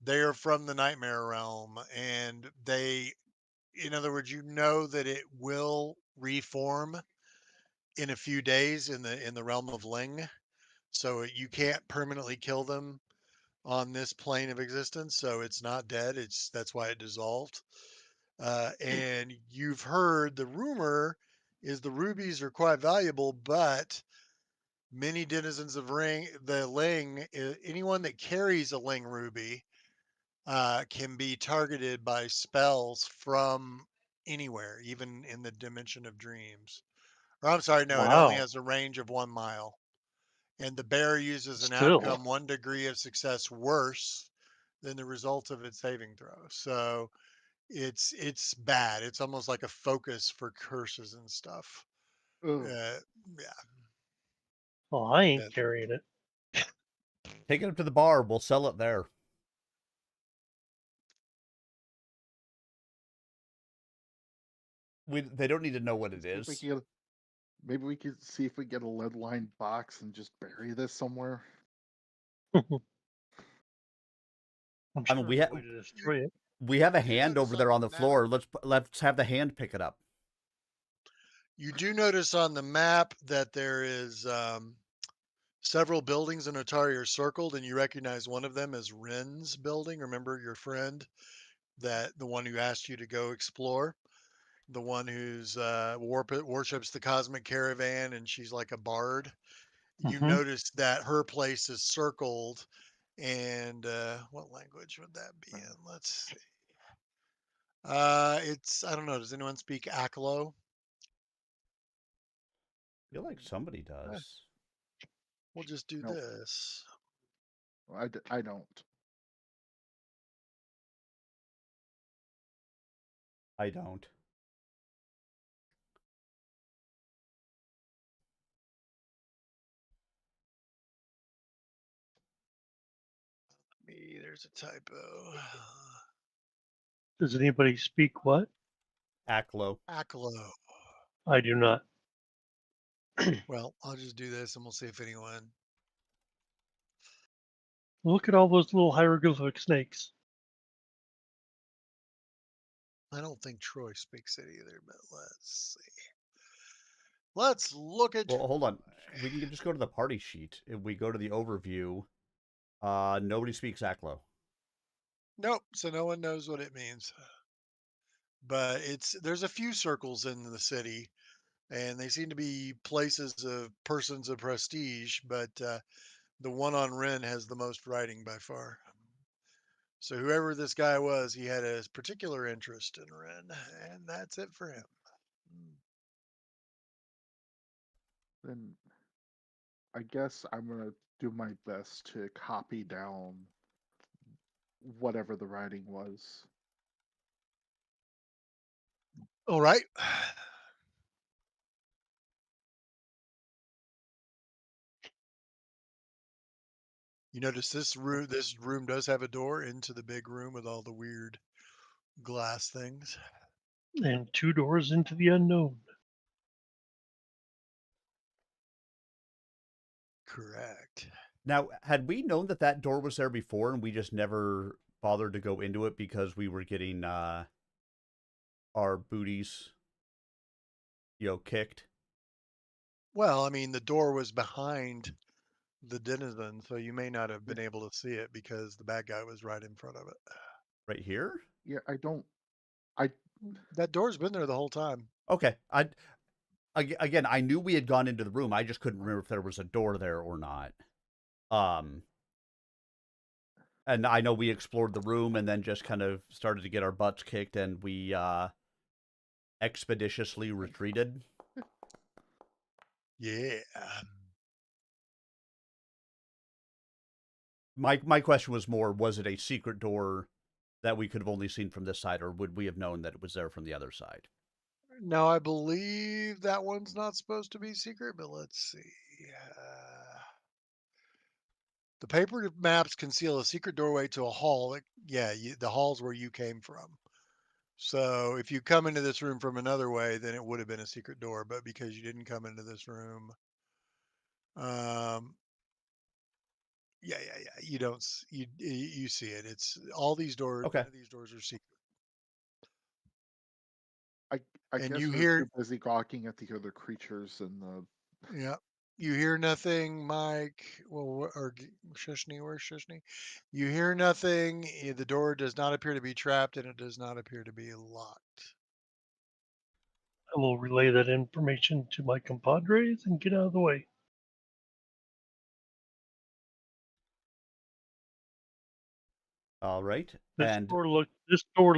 They are from the nightmare realm, and in other words, you know that it will reform in a few days in the realm of Ling, so you can't permanently kill them on this plane of existence. So it's not dead. That's why it dissolved. And you've heard the rumor is the rubies are quite valuable, but many denizens of the Ling, anyone that carries a Ling ruby, can be targeted by spells from anywhere, even in the dimension of dreams. Or I'm sorry, no, it only Wow. has a range of 1 mile. And the bear uses an Still. outcome 1 degree of success worse than the result of its saving throw. So it's bad. It's almost like a focus for curses and stuff. Ugh. Yeah. Well, I ain't that- carrying it. Take it up to the bar. We'll sell it there. They don't need to know what it See if we is. can get, maybe we could see if we get a lead lined box and just bury this somewhere. I'm I sure mean, there's a way to destroy it. we have a You do hand notice over on there on the the map- floor. Let's have the hand pick it up. You do notice on the map that there is several buildings in Otari are circled, and you recognize one of them as Ren's building. Remember your friend, the one who asked you to go explore, the one who's worships the cosmic caravan, and she's like a bard. You Mhm. notice that her place is circled, and what language would that be in? Let's see. It's I don't know. Does anyone speak Aklo? I feel like somebody does. We'll just do Nope. this. I don't. I don't. There's a typo. Does anybody speak what? Aklo. Aklo. I do not. Well, I'll just do this and we'll see if anyone. Look at all those little hieroglyphic snakes. I don't think Troy speaks it either, but let's see. Let's look at. Well, hold on. We can just go to the party sheet. If we go to the overview, nobody speaks Aklo. Nope. So no one knows what it means. But there's a few circles in the city, and they seem to be places of persons of prestige. But the one on Ren has the most writing by far. So whoever this guy was, he had a particular interest in Ren, and that's it for him. Then I guess I'm gonna do my best to copy down whatever the writing was. All right. You notice this room does have a door into the big room with all the weird glass things. And 2 doors into the unknown. Correct. Now, had we known that that door was there before and we just never bothered to go into it because we were getting our booties, kicked? Well, I mean, the door was behind the denizen, so you may not have been able to see it because the bad guy was right in front of it. Right here? Yeah, I don't. That door's been there the whole time. Okay. Again, I knew we had gone into the room. I just couldn't remember if there was a door there or not. And I know we explored the room and then just kind of started to get our butts kicked, and we expeditiously retreated. Yeah. My question was more, was it a secret door that we could have only seen from this side, or would we have known that it was there from the other side? Now, I believe that one's not supposed to be secret, but let's see. The paper maps conceal a secret doorway to a hall. The hall's where you came from. So if you come into this room from another way, then it would have been a secret door. But because you didn't come into this room, yeah. You don't. You see it. It's all these doors. Okay. None of these doors are secret. I And guess you we're hear, too busy gawking at the other creatures and the. yeah, you hear nothing, Mike. Well, Shushni, where's Shushni? You hear nothing. The door does not appear to be trapped, and it does not appear to be locked. I will relay that information to my compadres and get out of the way. All right. This And door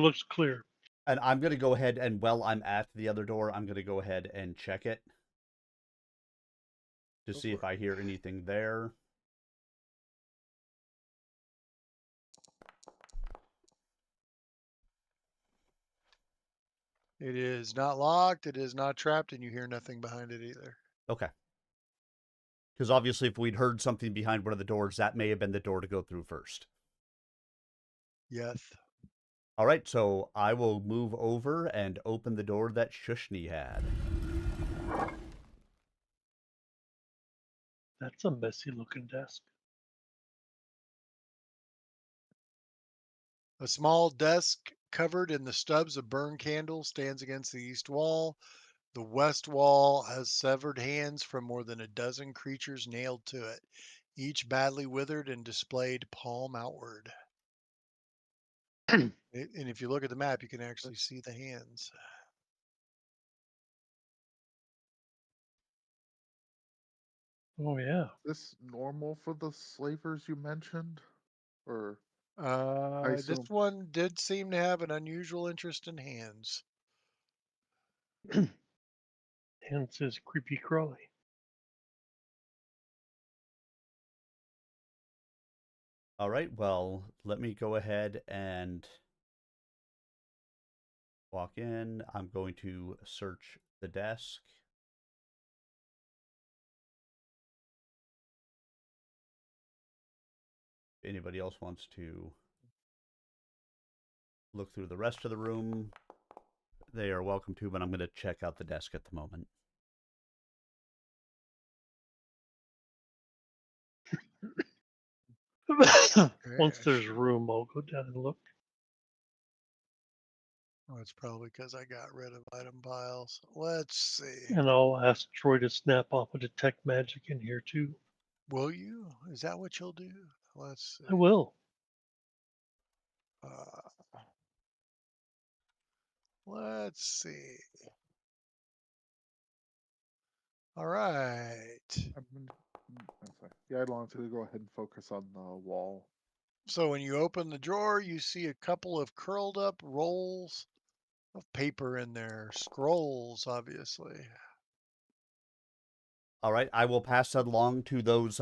looks clear. I'm going to go ahead and while I'm at the other door, I'm going to go ahead and check it to see if I hear anything there. It is not locked. It is not trapped, and you hear nothing behind it either. Okay. Because obviously, if we'd heard something behind one of the doors, that may have been the door to go through first. Yes. All right, so I will move over and open the door that Shushni had. That's a messy looking desk. A small desk covered in the stubs of burned candles stands against the east wall. The west wall has severed hands from more than a dozen creatures nailed to it, each badly withered and displayed palm outward. And if you look at the map, you can actually see the hands. Oh yeah. Is this normal for the slavers you mentioned? Or I This assume. one did seem to have an unusual interest in hands. Hence his creepy crawly. All right, well, let me go ahead and walk in. I'm going to search the desk. If anybody else wants to look through the rest of the room, they are welcome to, but I'm going to check out the desk at the moment. Once there's room, I'll go down and look. Oh, it's probably because I got rid of item piles. Let's see. And I'll ask Troy to snap off a detect magic in here too. Will you? Is that what you'll do? Let's see. I will. Let's see. All right. I'm sorry. Yeah, I'd want to go ahead and focus on the wall. So when you open the drawer, you see a couple of curled up rolls of paper in there. Scrolls, obviously. All right, I will pass that along to those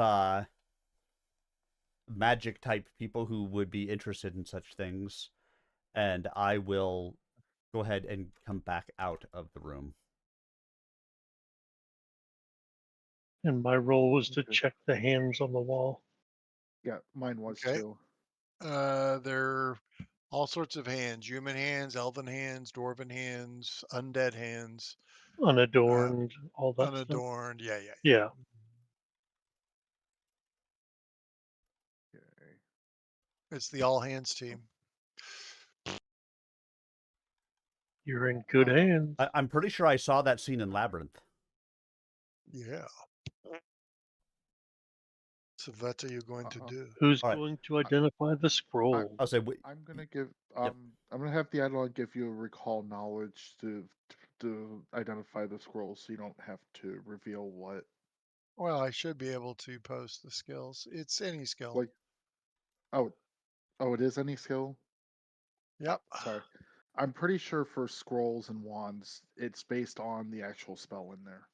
magic type people who would be interested in such things, and I will go ahead and come back out of the room. And my role was to Okay. check the hands on the wall. Yeah, mine was Okay. too. They're all sorts of hands: human hands, elven hands, dwarven hands, undead hands, Unadorned, all that stuff. unadorned. Yeah. Yeah. Okay. It's the all hands team. You're in good hands. I'm pretty sure I saw that scene in Labyrinth. Yeah. So what are you going to do? Who's All right. going to identify the scroll? I'll say I'm gonna give Yep. I'm gonna have the Eidolon give you a recall knowledge to identify the scrolls, so you don't have to reveal what. Well, I should be able to post the skills. It's any skill. Like, oh, it is any skill. Yep. Sorry, I'm pretty sure for scrolls and wands, it's based on the actual spell in there.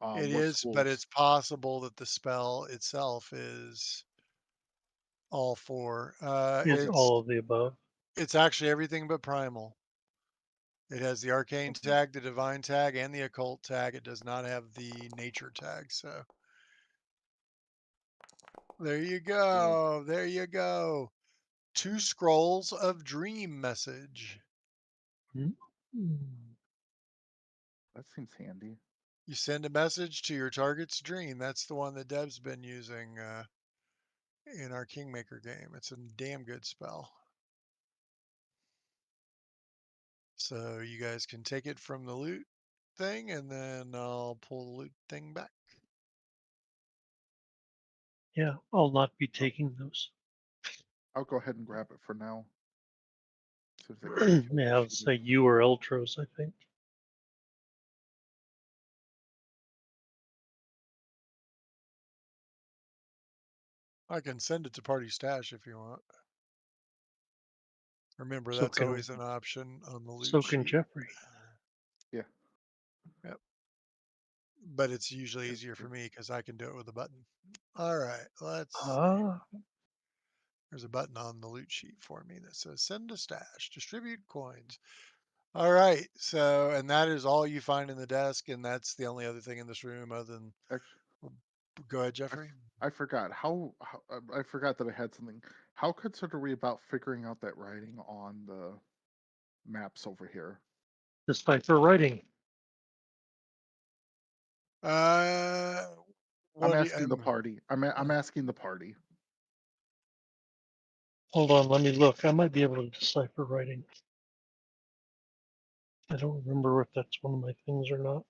It What is, but schools? it's possible that the spell itself is all four. Is all of the above. It's actually everything but primal. It has the arcane Okay. tag, the divine tag, and the occult tag. It does not have the nature tag. So there you go. There you go. 2 scrolls of dream message. Hmm. That seems handy. You send a message to your target's dream. That's the one that Deb's been using in our Kingmaker game. It's a damn good spell. So you guys can take it from the loot thing, and then I'll pull the loot thing back. Yeah, I'll not be taking those. I'll go ahead and grab it for now. As soon as I get the kill Yeah, I'll sheet. say you or Eltros, I think. I can send it to Party Stash if you want. Remember, So that's can always an option on the loot so can sheet. Jeffrey. Yeah. Yep. But it's usually Thank easier for you. me because I can do it with a button. All right, let's see. Ah, There's a button on the loot sheet for me that says send to stash, distribute coins. All right, so, and that is all you find in the desk, and that's the only other thing in this room other than, Actually, go ahead, Jeffrey. I forgot I forgot that I had something. How concerned are we about figuring out that writing on the maps over here? decipher writing. Uh, I'm what do you, asking the party. I'm asking the party. Hold on, let me look. I might be able to decipher writing. I don't remember if that's one of my things or not.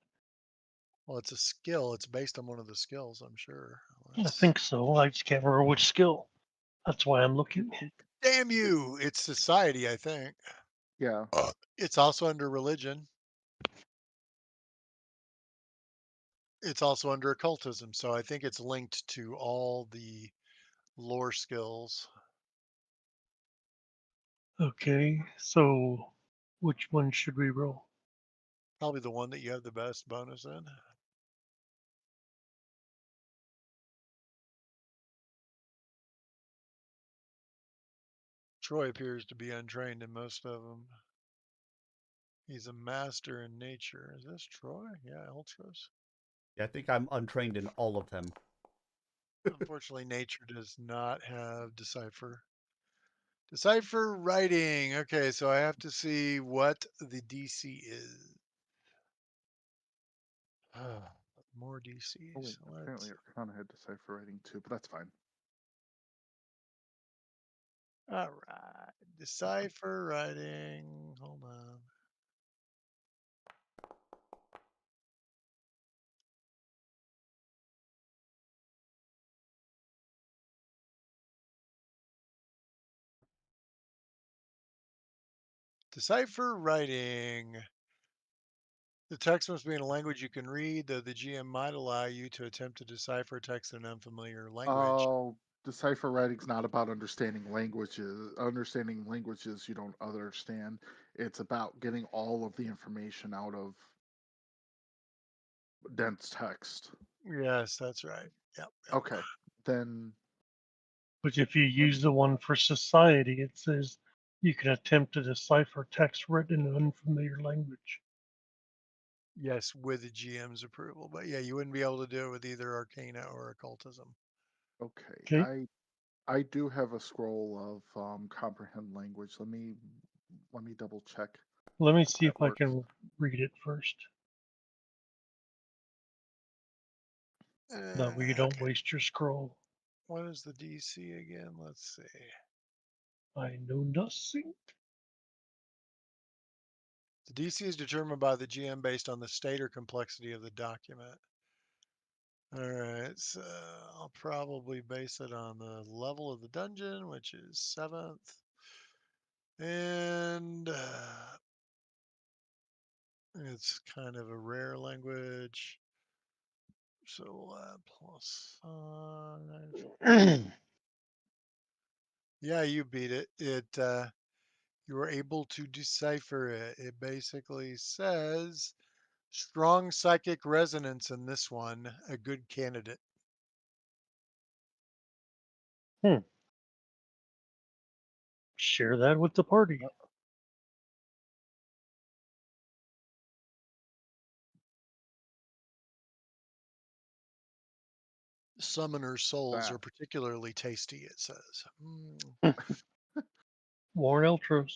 well, it's a skill. It's based on one of the skills, I'm sure. I think so. I just can't remember which skill. That's why I'm looking. Damn you! It's society, I think. Yeah. It's also under religion. It's also under occultism, so I think it's linked to all the lore skills. Okay, so which one should we roll? Probably the one that you have the best bonus in. Troy appears to be untrained in most of them. He's a master in nature. Is this Troy? Yeah, Ultras. Yeah, I think I'm untrained in all of them. Unfortunately, nature does not have decipher. Decipher writing. Okay, so I have to see what the DC is. More Oh DCs. wait, apparently Arcana had decipher writing too, but that's fine. All right. Decipher writing. Hold on. Decipher writing. The text must be in a language you can read, though the GM might allow you to attempt to decipher text in an unfamiliar language. Oh, decipher writing's not about understanding languages. Understanding languages you don't understand. It's about getting all of the information out of dense text. Yes, that's right. Yep. Okay, then But if you use the one for society, it says you can attempt to decipher text written in an unfamiliar language. Yes, with the GM's approval. But yeah, you wouldn't be able to do it with either Arcana or Occultism. okay. Okay, I do have a scroll of comprehend language. Let me double check let me how see that if I works. can read it first. That way you don't Okay. waste your scroll. What is the DC again? Let's see. I know nothing. The DC is determined by the GM based on the state or complexity of the document. All right, so I'll probably base it on the level of the dungeon, which is 7th. And it's kind of a rare language. So we'll add +5. Yeah, you beat it. You are able to decipher it. It basically says strong psychic resonance in this one, a good candidate. Share that with the party. Summoner souls That. are particularly tasty, it says. Warren Eltros.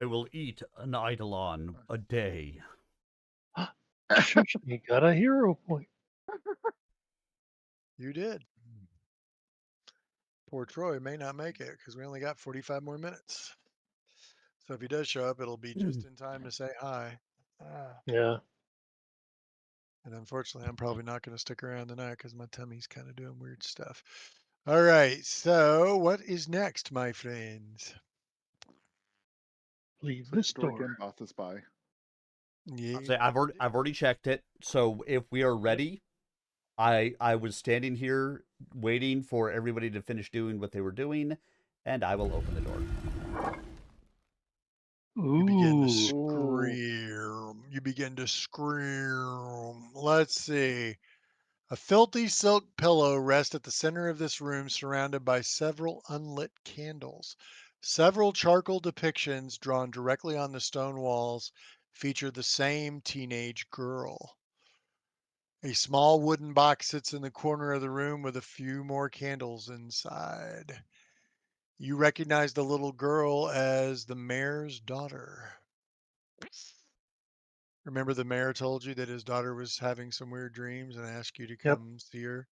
I will eat an eidolon a day. Shush, you got a hero point. You did. Poor Troy may not make it because we only got 45 more minutes. So if he does show up, it'll be just in time to say hi. Yeah. And unfortunately, I'm probably not going to stick around tonight because my tummy's kind of doing weird stuff. All right. So what is next, my friends? Leave So this door door. again, Both is by. Yeah. Say I've already checked it. So if we are ready, I was standing here waiting for everybody to finish doing what they were doing, and I will open the door. You begin to Ooh. scream. You begin to scream. Let's see. A filthy silk pillow rests at the center of this room, surrounded by several unlit candles. Several charcoal depictions drawn directly on the stone walls feature the same teenage girl. A small wooden box sits in the corner of the room with a few more candles inside. You recognize the little girl as the mayor's daughter. Remember the mayor told you that his daughter was having some weird dreams and asked you to Yep. come see her?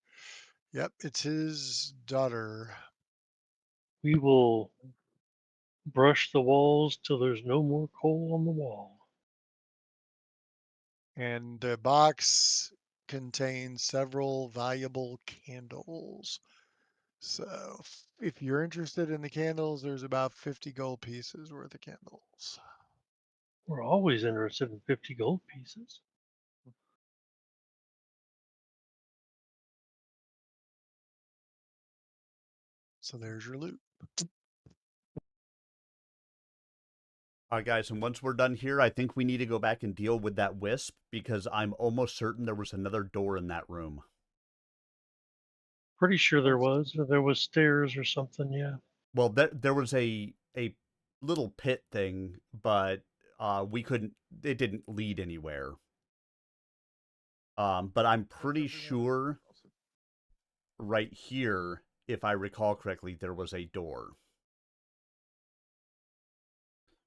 Yep, it's his daughter. We will brush the walls till there's no more coal on the wall. And the box contains several valuable candles. So if you're interested in the candles, there's about 50 gold pieces worth of candles. We're always interested in 50 gold pieces. So there's your loot. All right, guys, and once we're done here, I think we need to go back and deal with that wisp because I'm almost certain there was another door in that room. Pretty sure there was. Or there was stairs or something, yeah. Well, there was a little pit thing, but we couldn't. It didn't lead anywhere. But I'm pretty sure right here, if I recall correctly, there was a door.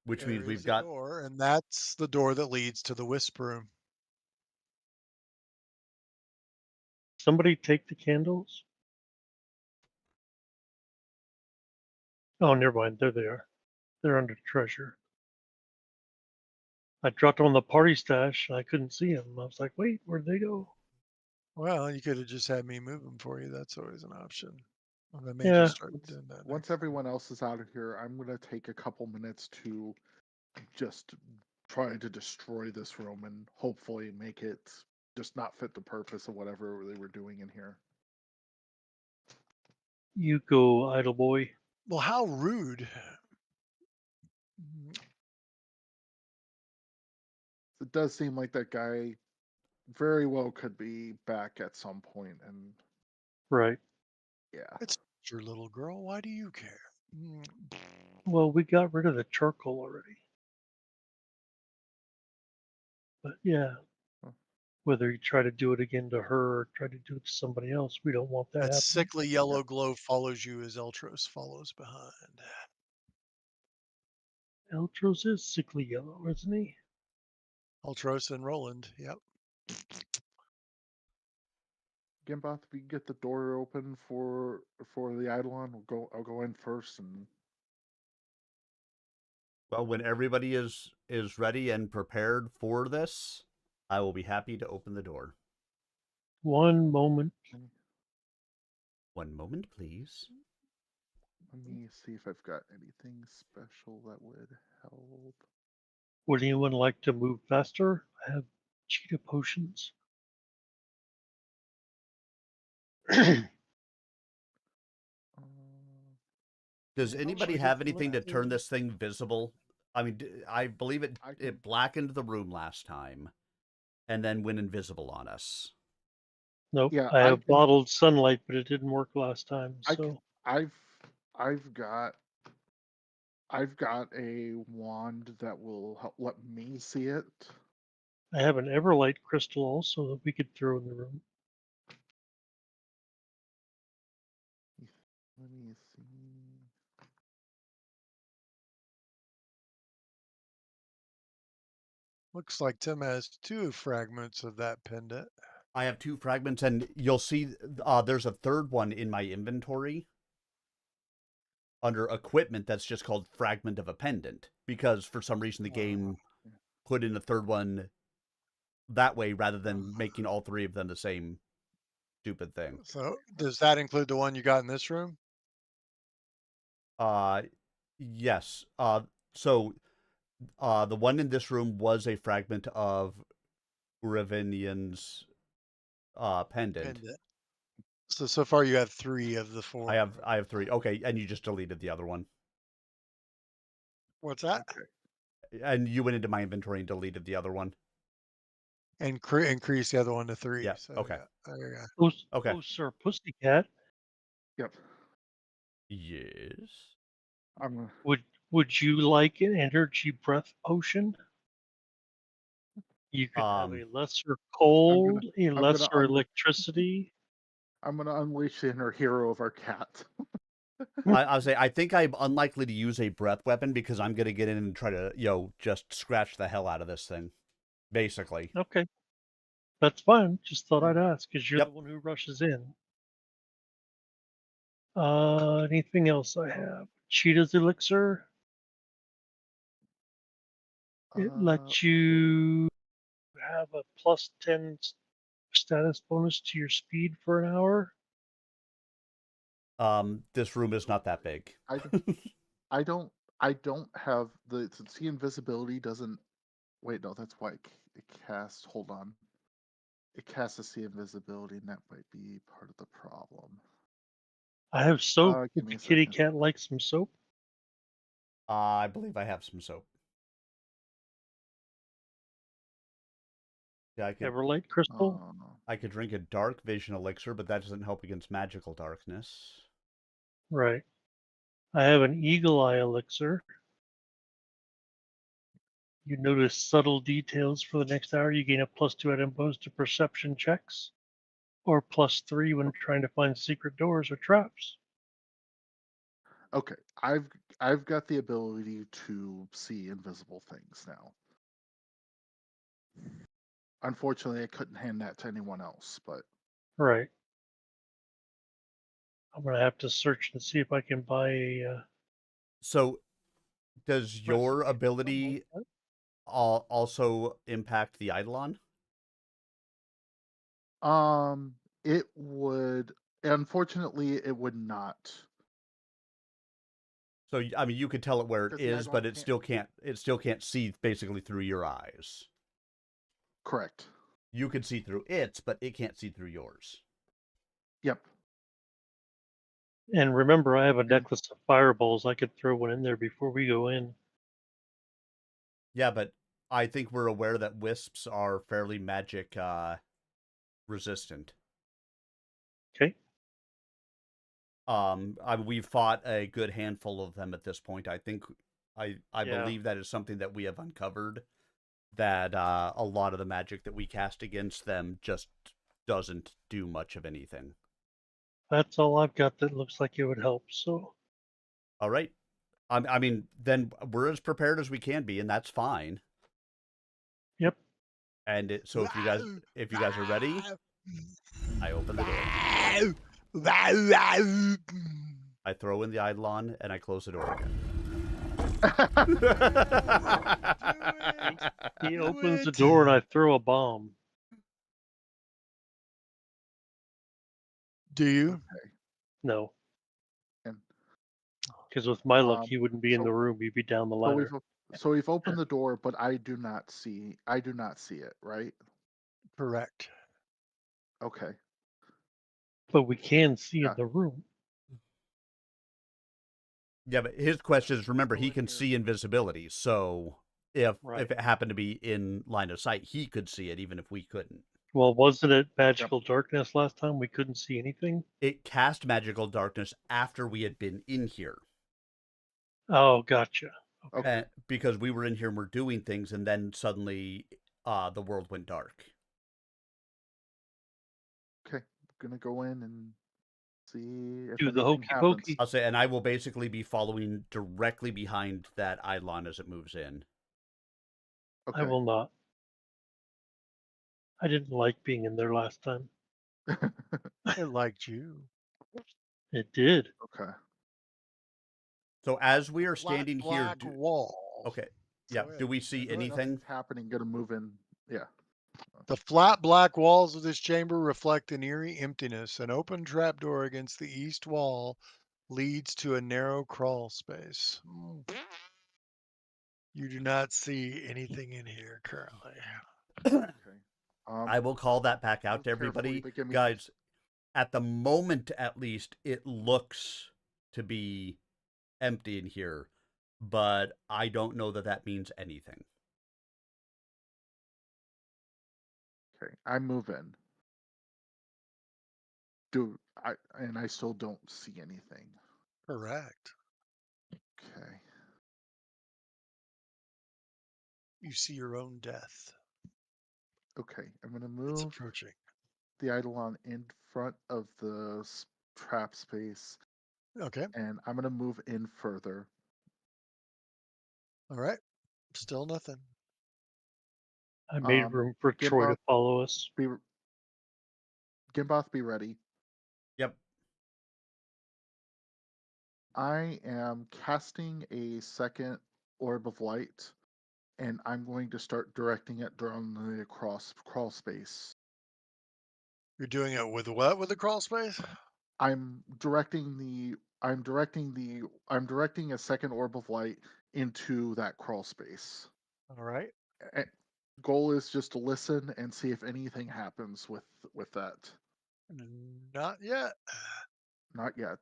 Which There means we've is a got door, and that's the door that leads to the wisp room. Somebody take the candles? Oh, never mind. There they are. They're under treasure. I dropped them on the party stash and I couldn't see them. I was like, wait, where'd they go? Well, you could have just had me move them for you. That's always an option. I may Yeah. just start doing that. Once everyone else is out of here, I'm going to take a couple minutes to just try to destroy this room and hopefully make it just not fit the purpose of whatever they were doing in here. You go, idle boy. Well, how rude. It does seem like that guy very well could be back at some point, and Right. yeah. It's your little girl. Why do you care? Well, we got rid of the charcoal already. But yeah, Huh. whether you try to do it again to her or try to do it to somebody else, we don't want that That happening. sickly yellow glow follows you as Eltros follows behind. Eltros is sickly yellow, isn't he? Eltros and Roland. Yep. Gimboth, if you get the door open for the Eidolon, I'll go in first and well, when everybody is ready and prepared for this, I will be happy to open the door. One moment. One moment, please. let me see if I've got anything special that would help. Would anyone like to move faster? I have cheetah potions. Uh, Does Yeah, anybody I can- have I'm anything gonna- to turn this thing visible? I mean, I believe it I can- it blackened the room last time, and then went invisible on us. Nope. Yeah, I I have can- bottled sunlight, but it didn't work last time. So I've got a wand that will help let me see it. I have an Everlight crystal also that we could throw in the room. Let me see. Looks like Tim has 2 fragments of that pendant. I have 2 fragments, and you'll see there's a third one in my inventory under equipment that's just called Fragment of a Pendant, because for some reason the game put in a third one that way rather than making all 3 of them the same stupid thing. So does that include the one you got in this room? Yes. So the one in this room was a fragment of Uravinian's pendant. So far you have 3 of the 4. I have 3. Okay, and you just deleted the other one. What's that? Okay. And you went into my inventory and deleted the other one. And increase the other one to 3. Yeah. So Okay. there you go. Okay. Oh, Sir Pussycat, Yep. Yes. I'm would you like an energy breath potion? You could have a lesser cold, a lesser electricity. I'm gonna unleash the inner hero of our cat. I'll say I think I'm unlikely to use a breath weapon because I'm gonna get in and try to just scratch the hell out of this thing, basically. Okay, that's fine. Just thought Yeah. I'd ask because you're Yep. the one who rushes in. Anything else I have? Cheetah's elixir. It lets you have a plus 10 status bonus to your speed for an hour. This room is not that big. I don't have the see invisibility doesn't wait, no, that's why it casts, hold on. It casts a see invisibility, and that might be part of the problem. I have soap. Give Would me the a kitty second. cat like some soap? I believe I have some soap. Yeah, Everlight crystal. I could drink a dark vision elixir, but that doesn't help against magical darkness. Right. I have an eagle eye elixir. You notice subtle details for the next hour. You gain a +2 item bonus to perception checks, or +3 when trying to find secret doors or traps. Okay, I've got the ability to see invisible things now. Unfortunately, I couldn't hand that to anyone else, but Right. I'm gonna have to search and see if I can buy a. So, does your recipe. ability also impact the Eidolon? it would. Unfortunately, it would not. So, I mean, you could tell it where it Because the is, but Eidolon it still can't. It still can't see basically through your eyes. Correct. You can see through its, but it can't see through yours. Yep. And remember, I have a necklace of fireballs. I could throw one in there before we go in. Yeah, but I think we're aware that wisps are fairly magic resistant. Okay. We've fought a good handful of them at this point. I think I Yeah. believe that is something that we have uncovered. That a lot of the magic that we cast against them just doesn't do much of anything. That's all I've got that looks like it would help. So. All right. I mean, then we're as prepared as we can be, and that's fine. Yep. And so if you guys are ready, I open the door. I throw in the Eidolon and I close the door again. He opens the door and I throw a bomb. Do you? Okay. No. And because with my luck, he wouldn't be in so- the room. He'd be down the ladder. So we've opened the door, but I do not see it, right? Correct. Okay. But we can see Yeah. in the room. Yeah, but his question is, remember, Go he in can here. see invisibility, so if Right. it happened to be in line of sight, he could see it even if we couldn't. Well, wasn't it magical darkness last time? We couldn't see anything. It cast magical darkness after we had been in here. Oh, gotcha. Okay. Because we were in here and we're doing things, and then suddenly the world went dark. Okay. I'm gonna go in and see if Do the anything hokey happens. pokey. I'll say, and I will basically be following directly behind that Eidolon as it moves in. Okay. I will not. I didn't like being in there last time. It liked you. It did. Okay. So as we are Flat standing here, black wall. okay, Go yeah. ahead. Do we see Go ahead. anything? Nothing's happening. Gonna move in. Yeah. The flat black walls of this chamber reflect an eerie emptiness. An open trapdoor against the east wall leads to a narrow crawl space. You do not see anything in here currently. Okay. I will call that back out move to carefully, everybody. but give me Guys, at the moment at least, it looks to be empty in here, but I don't know that that means anything. Okay. I move in. And I still don't see anything. Correct. Okay. You see your own death. Okay. I'm gonna It's move approaching. the Eidolon in front of the trap space, Okay. and I'm gonna move in further. All right. Still nothing. I made room for Troy to Gimboth, follow us. Gimboth, be ready. Yep. I am casting a second orb of light, and I'm going to start directing it down the crawl space. You're doing it with what? With the crawl space? I'm directing a second orb of light into that crawl space. All right. Goal is just to listen and see if anything happens with that. Not yet. Not yet.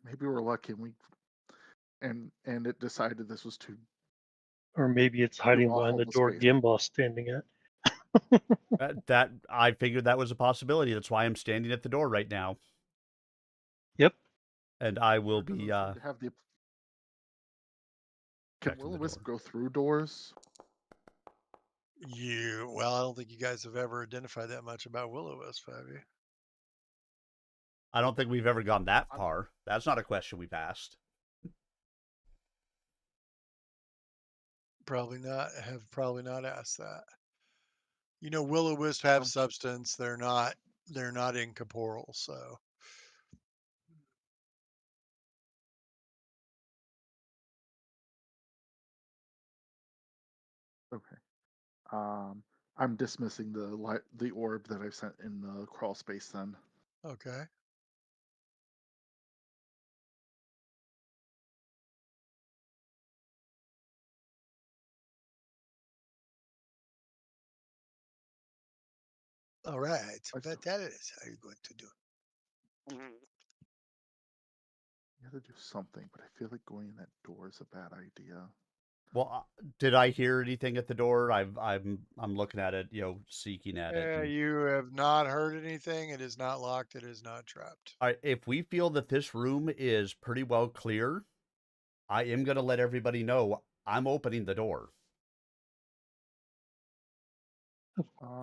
Maybe we're lucky and it decided this was too Or maybe it's hiding off behind of the the door space. Gimbo's standing at. That I figured that was a possibility. That's why I'm standing at the door right now. Yep. And I will Doesn't be seem to have the. Can checking the Will-O-Wisp door. go through doors? Well, I don't think you guys have ever identified that much about Will-O-Wisp, have you? I don't think we've ever gone that far. That's not a question we've asked. Probably not. Have probably not asked that. You know, Will-O-Wisp have substance. They're not incorporeal, so. Okay. I'm dismissing the orb that I sent in the crawl space then. Okay. All right. That is how you're going to do it. You gotta do something, but I feel like going in that door is a bad idea. Well, did I hear anything at the door? I'm looking at it, seeking at it. Yeah, you have not heard anything. It is not locked. It is not trapped. All right, if we feel that this room is pretty well clear, I am going to let everybody know I'm opening the door.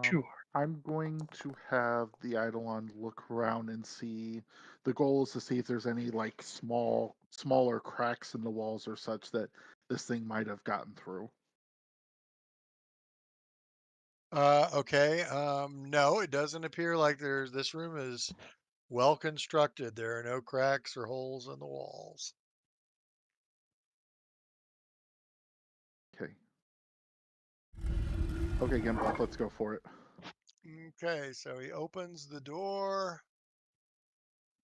Sure. I'm going to have the Eidolon look around and see. The goal is to see if there's any like smaller cracks in the walls or such that this thing might have gotten through. Okay. No, it doesn't appear like this room is well constructed. There are no cracks or holes in the walls. Okay. Okay, Gimboth, let's go for it. Okay, so he opens the door.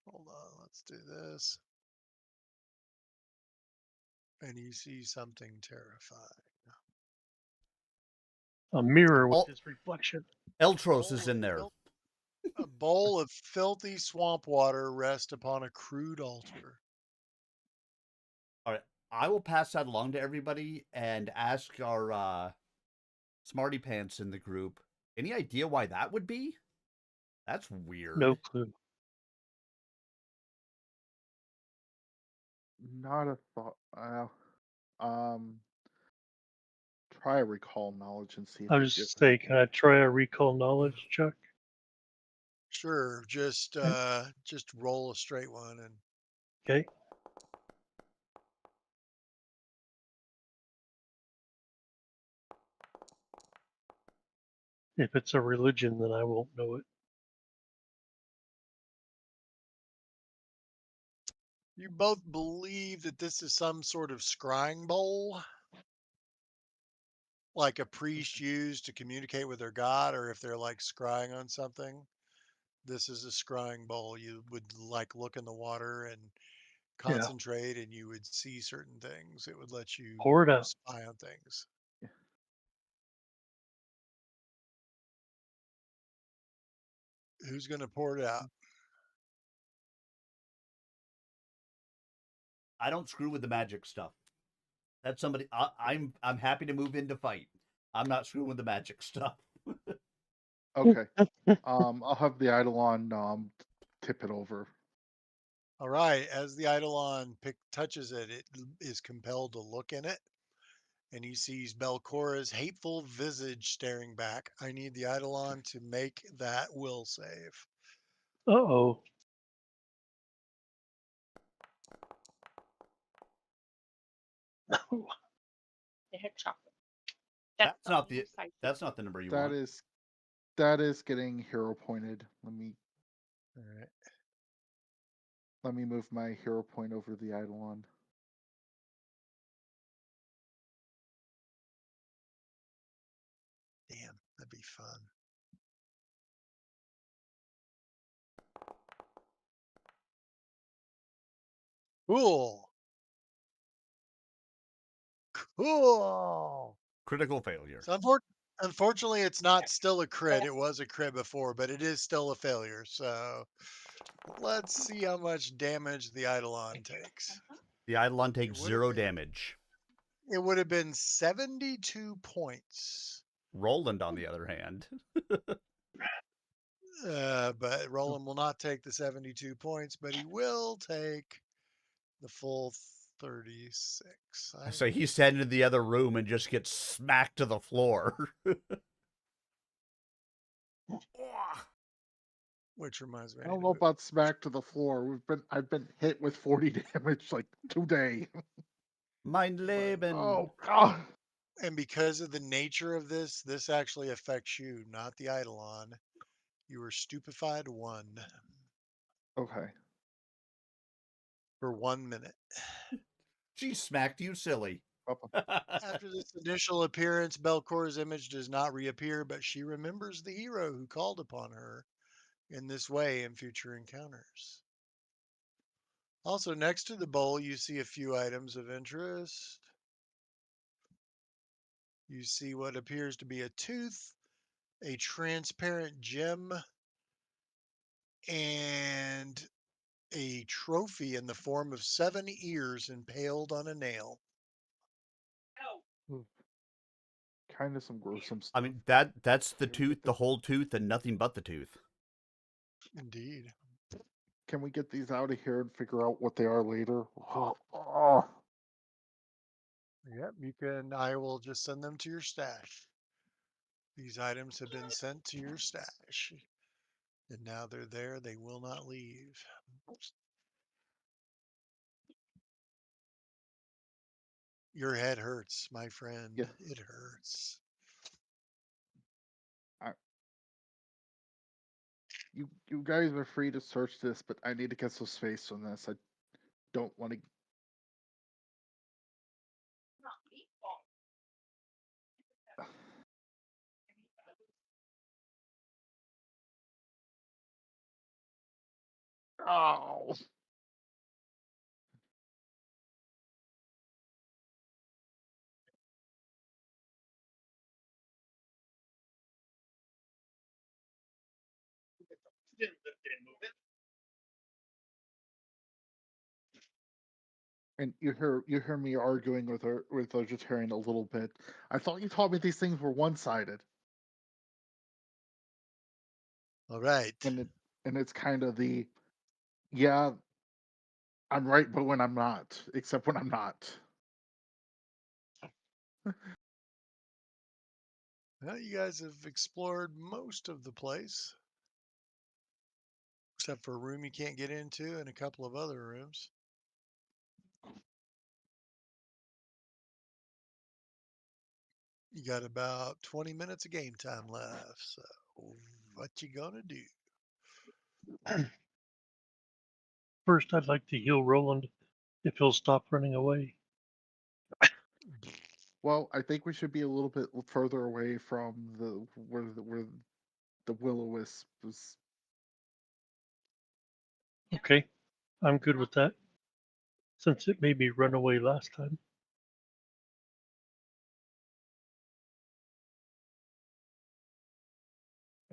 Hold on, let's do this. And you see something terrifying. A mirror with Oh. his reflection. Eltros is in there. A bowl of filthy swamp water rests upon a crude altar. All right, I will pass that along to everybody and ask our smarty pants in the group. Any idea why that would be? That's weird. No clue. Not a thought. Try a recall knowledge and see if I it was gives just say, anything. can I try a recall knowledge check? Sure, just roll a straight one and Okay. If it's a religion, then I won't know it. you both believe that this is some sort of scrying bowl, like a priest used to communicate with their god, or if they're like scrying on something. This is a scrying bowl. You would like look in the water and Yeah. concentrate, and you would see certain things. It would let you Pour it out. spy on things. Yeah. Who's going to pour it out? I don't screw with the magic stuff. That's somebody. I'm happy to move in to fight. I'm not screwing with the magic stuff. Okay. I'll have the Eidolon tip it over. All right. As the Eidolon touches it, it is compelled to look in it, and he sees Belcora's hateful visage staring back. I need the Eidolon to make that will save. Uh-oh. They had chocolate. That's not only the. side That's not the number you That want. is getting hero pointed. All right. Let me move my hero point over the Eidolon. Damn, that'd be fun. Cool. Cool. Critical failure. So unfortunately, it's not still a crit. It was a crit before, but it is still a failure. So let's see how much damage the Eidolon takes. The Eidolon It takes would have 0 damage. it would have been 72 points. Roland, on the other hand, But Roland will not take the 72 points, but he will take the full 36. so he's sent into the other room and just gets smacked to the floor. Which reminds me, I don't know about smack to the floor. I've been hit with 40 damage like today. Mein Leben. Oh God. and because of the nature of this actually affects you, not the Eidolon. You were stupefied 1 Okay. for 1 minute. She smacked you silly. After this initial appearance, Belcor's image does not reappear, but she remembers the hero who called upon her in this way in future encounters. Also, next to the bowl, you see a few items of interest. You see what appears to be a tooth, a transparent gem, and a trophy in the form of 7 ears impaled on a nail. Kind of some gruesome stuff. I mean, that's the Can we get tooth, the whole tooth, and nothing but the tooth. Indeed. Can we get these out of here and figure out what they are later? Oh. Yep, you can. I will just send them to your stash. These items have been sent to your stash. And now they're there. They will not leave. Your head hurts, my friend. Yeah. It hurts. You guys are free to search this, but I need to get some space on this. I don't want to. Oh. And you hear me arguing with vegetarian a little bit. I thought you taught me these things were one-sided, All right. and it's kind of the yeah, I'm right, but when I'm not, except when I'm not. Well, you guys have explored most of the place, except for a room you can't get into and a couple of other rooms. You got about 20 minutes of game time left. So, what you gonna do? First, I'd like to heal Roland if he'll stop running away. Well, I think we should be a little bit further away from where the will-o-wisp was. Okay, I'm good with that. Since it made me run away last time.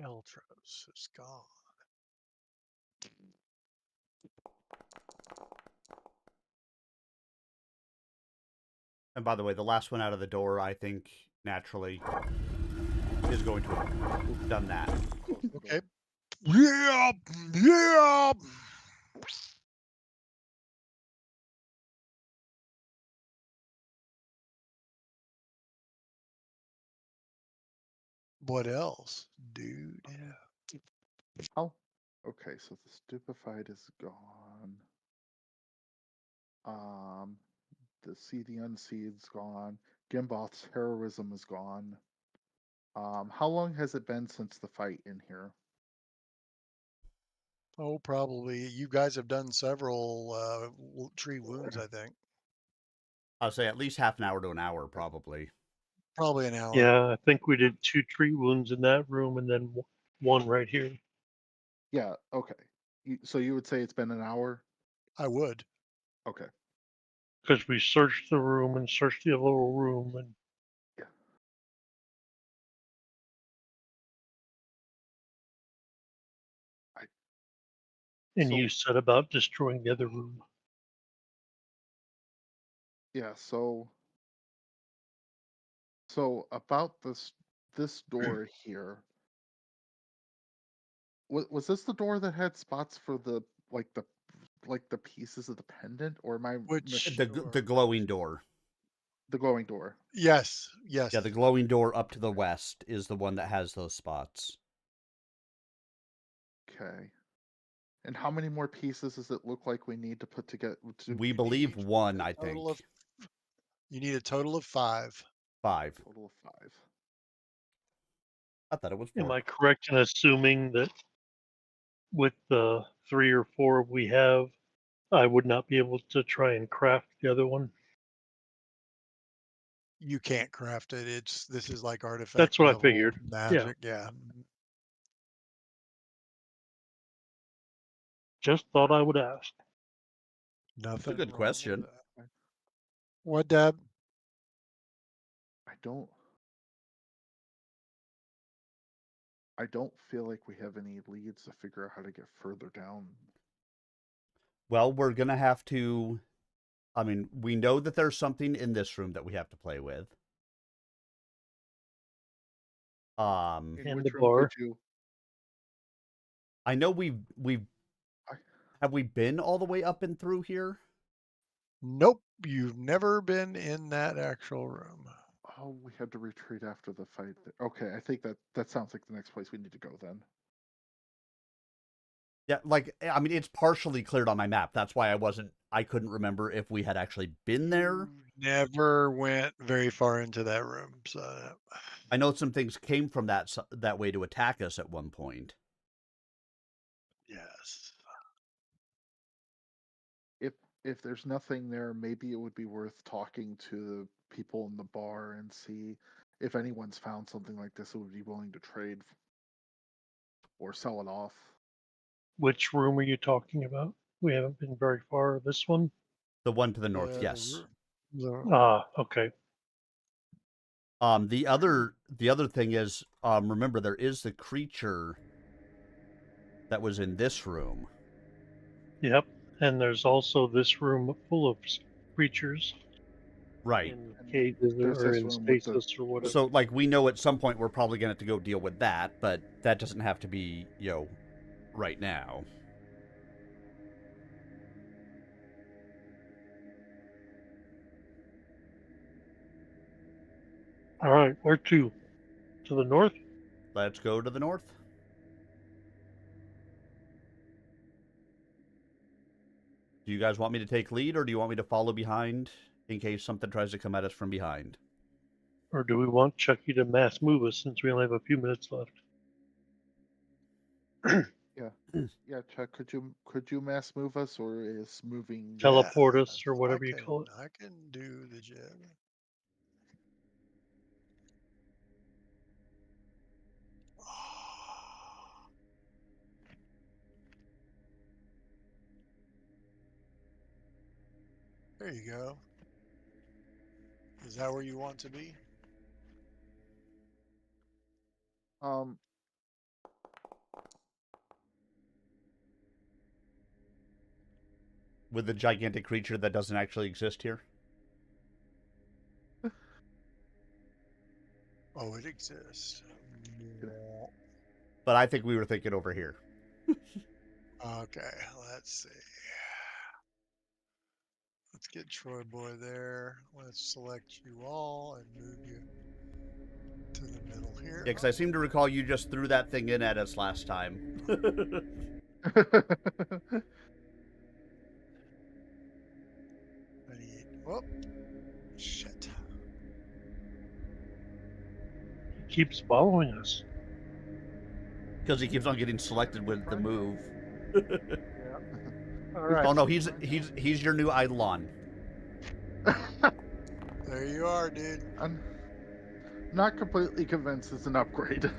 Eltros is gone. And by the way, the last one out of the door, I think, naturally, is going to have done that. Close the door. Okay. Yeah, yeah. What else, dude? Oh, okay. So the stupefied is gone. The see the unseed's gone. Gimboth's heroism is gone. How long has it been since the fight in here? Oh, probably. You guys have done several tree wounds, I think. I'll say at least half an hour to an hour, probably. Probably an hour. Yeah, I think we did 2 tree wounds in that room and then one right here. Yeah. Okay. So you would say it's been an hour? I would. Okay. Because we searched the room and searched the little room and Yeah. and So you said about destroying the other room. yeah. So about this door here. Was this the door that had spots for the pieces of the pendant, or am I Which The door? glowing door. the glowing door? Yes, yes. Yeah, the glowing door up to the west is the one that has those spots. Okay. And how many more pieces does it look like we need to put together? We believe need one, a I think. total of- You need a total of 5. 5. Total of 5. I thought it was Am 4. I correct in assuming that with the 3 or 4 we have, I would not be able to try and craft the other one? You can't craft it. This is like artifact That's what I level figured. magic. Yeah. Just thought I would ask. Nothing good wrong question. with that. What, Deb? I don't feel like we have any leads to figure out how to get further down. Well, we're going to have to... I mean, we know that there's something in this room that we have to play with. In And which the room bar. did you? I know we've I, have we been all the way up and through here? Nope. You've never been in that actual room. oh, we had to retreat after the fight. Okay, I think that sounds like the next place we need to go then. Yeah, like, I mean, it's partially cleared on my map. That's why I couldn't remember if we had actually been there. Never went very far into that room. So I know some things came from that way to attack us at one point. yes. If there's nothing there, maybe it would be worth talking to the people in the bar and see if anyone's found something like this who would be willing to trade or sell it off. Which room are you talking about? We haven't been very far. This one? The one to the north, The yes. room- Ah, okay. The other thing is, remember there is the creature that was in this room. Yep. And there's also this room full of creatures Right. in And cages there's or this in room with the- stasis or whatever. So, like, we know at some point we're probably going to have to go deal with that, but that doesn't have to be, right now. All right, where to? To the north? Let's go to the north. Do you guys want me to take lead, or do you want me to follow behind in case something tries to come at us from behind? Or do we want Chucky to mass move us since we only have a few minutes left? Yeah, Chuck, could you mass move us, or is moving? Teleport Yeah, us or whatever you call it. I can do the jig. There you go. Is that where you want to be? Um, With the gigantic creature that doesn't actually exist here? Oh, it exists. But I think we were thinking over here. Okay, let's see. Let's get Troy Boy there. Let's select you all and move you to the middle here. Yeah, because I seem to recall you just threw that thing in at us last time. I need. Whoop. Shit. He keeps following us. Because he keeps on getting selected with the move. All right. Oh no, he's your new Eidolon. There you are, dude. I'm not completely convinced it's an upgrade.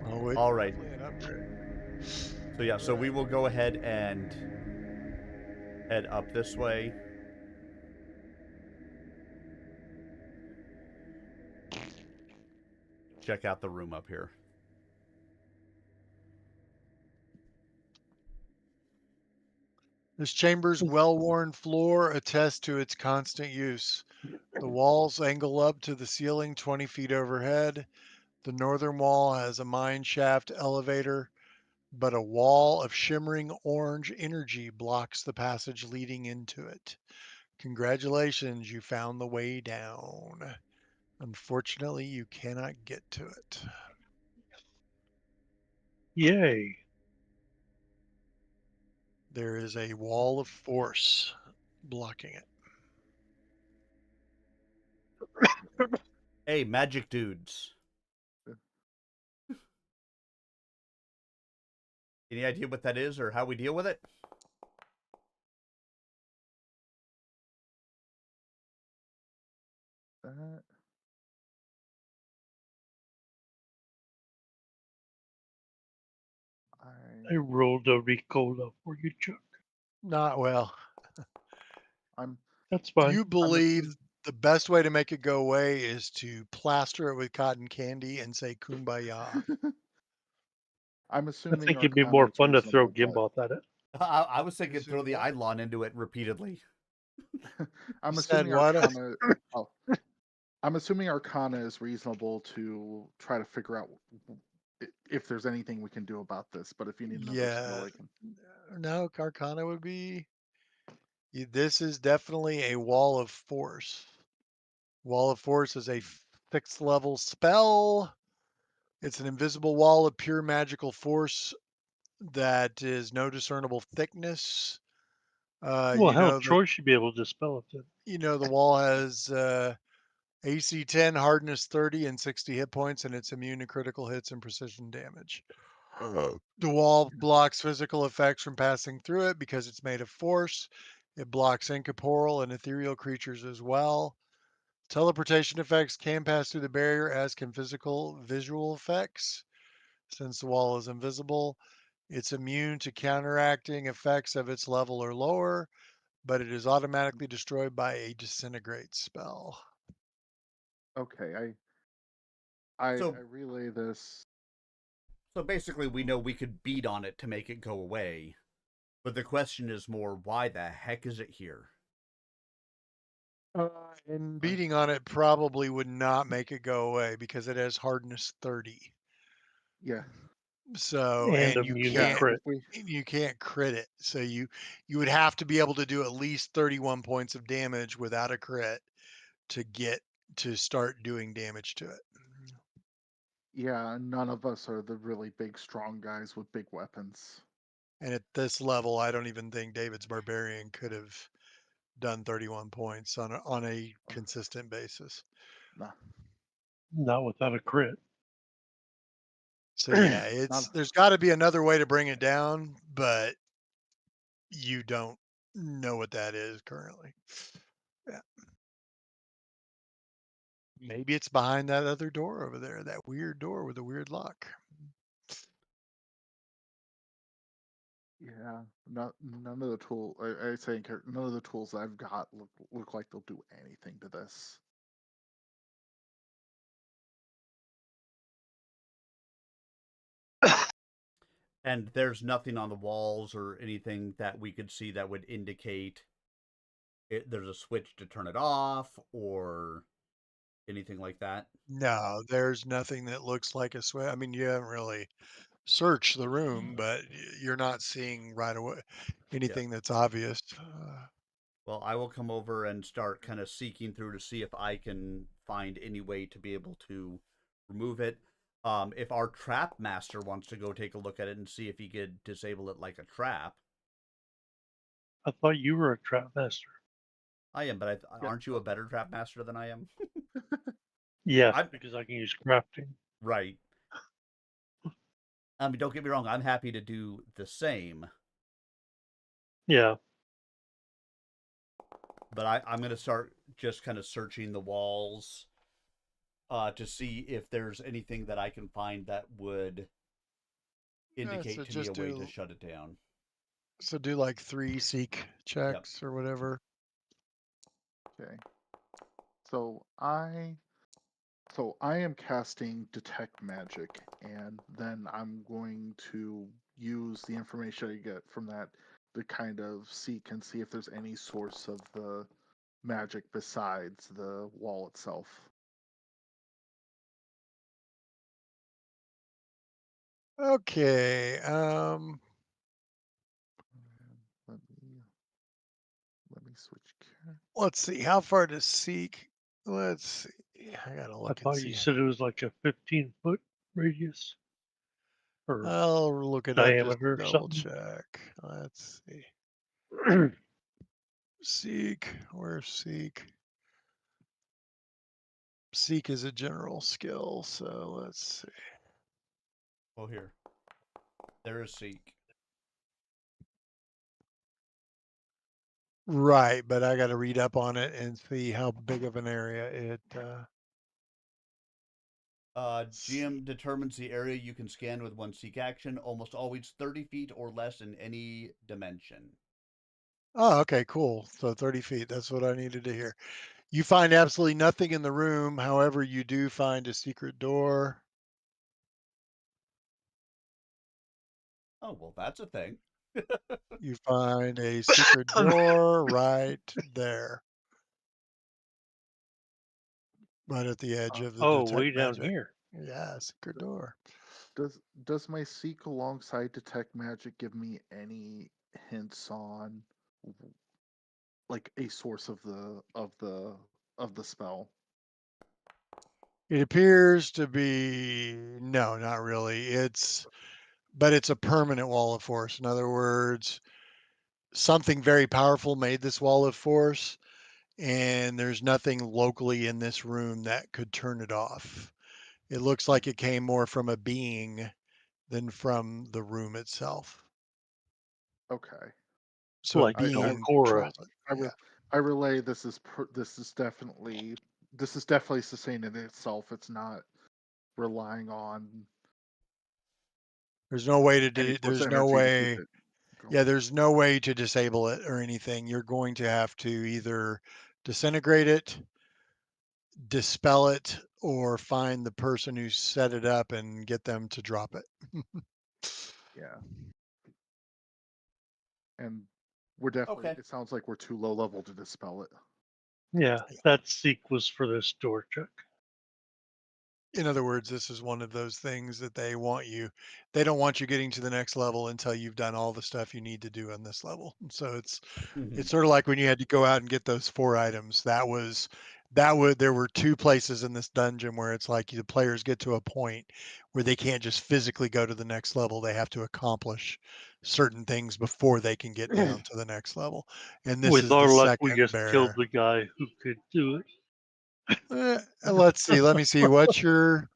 Oh, it's All right. definitely an upgrade. So yeah, so we will go ahead and head up this way. Check out the room up here. This chamber's well-worn floor attests to its constant use. The walls angle up to the ceiling 20 feet overhead. The northern wall has a mine shaft elevator, but a wall of shimmering orange energy blocks the passage leading into it. Congratulations, you found the way down. Unfortunately, you cannot get to it. Yay. There is a wall of force blocking it. Hey, magic dudes. Any idea what that is or how we deal with it? I rolled a Ricola for you, Chuck. Not well. I'm That's fine. You believe the best way to make it go away is to plaster it with cotton candy and say kumbaya. I'm I assuming think it'd be more Arcana's fun to throw reasonable, Gimboth at it. I was thinking Assume throw the what? Eidolon into it repeatedly. I'm You said assuming what? Arcana. Oh, I'm assuming Arcana is reasonable to try to figure out if there's anything we can do about this. But if you need another spell, Yeah. I can. No, Arcana would be. This is definitely a wall of force. Wall of force is a 6th level spell. It's an invisible wall of pure magical force that is no discernible thickness. Well, hell, Troy should be able to dispel it then. The wall has AC 10, hardness 30, and 60 hit points, and it's immune to critical hits and precision damage. The wall blocks physical effects from passing through it because it's made of force. It blocks incorporeal and ethereal creatures as well. Teleportation effects can pass through the barrier, as can physical visual effects. Since the wall is invisible, it's immune to counteracting effects of its level or lower, but it is automatically destroyed by a disintegrate spell. Okay, I So relay this. So basically we know we could beat on it to make it go away. But the question is more, why the heck is it here? And beating on it probably would not make it go away because it has hardness 30. Yeah. So, And and immune to crit. you can't crit it. So you would have to be able to do at least 31 points of damage without a crit to get to start doing damage to it. Yeah, none of us are the really big, strong guys with big weapons. And at this level, I don't even think David's Barbarian could have done 31 points on a consistent basis. Nah. Not without a crit. So yeah, there's got to be another way to bring it down, but you don't know what that is currently. Yeah. Maybe it's behind that other door over there, that weird door with a weird lock. Yeah, none of the tool. I say none of the tools I've got look like they'll do anything to this. And there's nothing on the walls or anything that we could see that would indicate there's a switch to turn it off or anything like that. No, there's nothing that looks like a switch. I mean, you haven't really searched the room, but you're not seeing right away anything that's obvious. Well, I will come over and start kind of seeking through to see if I can find any way to be able to remove it. If our trap master wants to go take a look at it and see if he could disable it like a trap. I thought you were a trap master. I am, but aren't you a better trap master than I am? Yes, because I can use crafting. Right. I mean, don't get me wrong. I'm happy to do the same. Yeah. But I'm going to start just kind of searching the walls to see if there's anything that I can find that would indicate so to me just a way to shut it down. So do like 3 seek checks or whatever. Okay. So I am casting detect magic, and then I'm going to use the information I get from that to kind of seek and see if there's any source of the magic besides the wall itself. Okay. Let me switch character. Let's see. How far to seek? Let's see. I gotta I look and thought see. you said it was like a 15-foot radius or I'll look it up just diameter to or double something. check. Let's see. Seek. Where's seek? Seek is a general skill, so let's see. Oh, here. There is seek. Right, but I got to read up on it and see how big of an area it. GM determines the area you can scan with one seek action, almost always 30 feet or less in any dimension. Oh, okay, cool. So 30 feet. That's what I needed to hear. You find absolutely nothing in the room. However, you do find a secret door. Oh, well, that's a thing. You find a secret door right there. Right at the edge of the Oh, detect way down magic. here. Yeah, secret door. Does my seek alongside detect magic give me any hints on like a source of the spell? It appears to be no, not really. But it's a permanent wall of force. In other words, something very powerful made this wall of force, and there's nothing locally in this room that could turn it off. It looks like it came more from a being than from the room itself. Okay. So a Like I being Belcora. controls it. I relay this is definitely sustaining itself. It's not relying on There's no way to any force there's no energy to keep way. it going. Yeah, there's no way to disable it or anything. You're going to have to either disintegrate it, dispel it, or find the person who set it up and get them to drop it. Yeah. And we're definitely Okay. it sounds like we're too low level to dispel it. Yeah, that seek was for this door check. In other words, this is one of those things that they don't want you getting to the next level until you've done all the stuff you need to do on this level. So it's sort of like when you had to go out and get those 4 items. There were 2 places in this dungeon where it's like the players get to a point where they can't just physically go to the next level. They have to accomplish certain things before they can get down to the next level. And this With is the our luck, we second just killed bear. the guy who could do it. Let's see. Let me see. What's your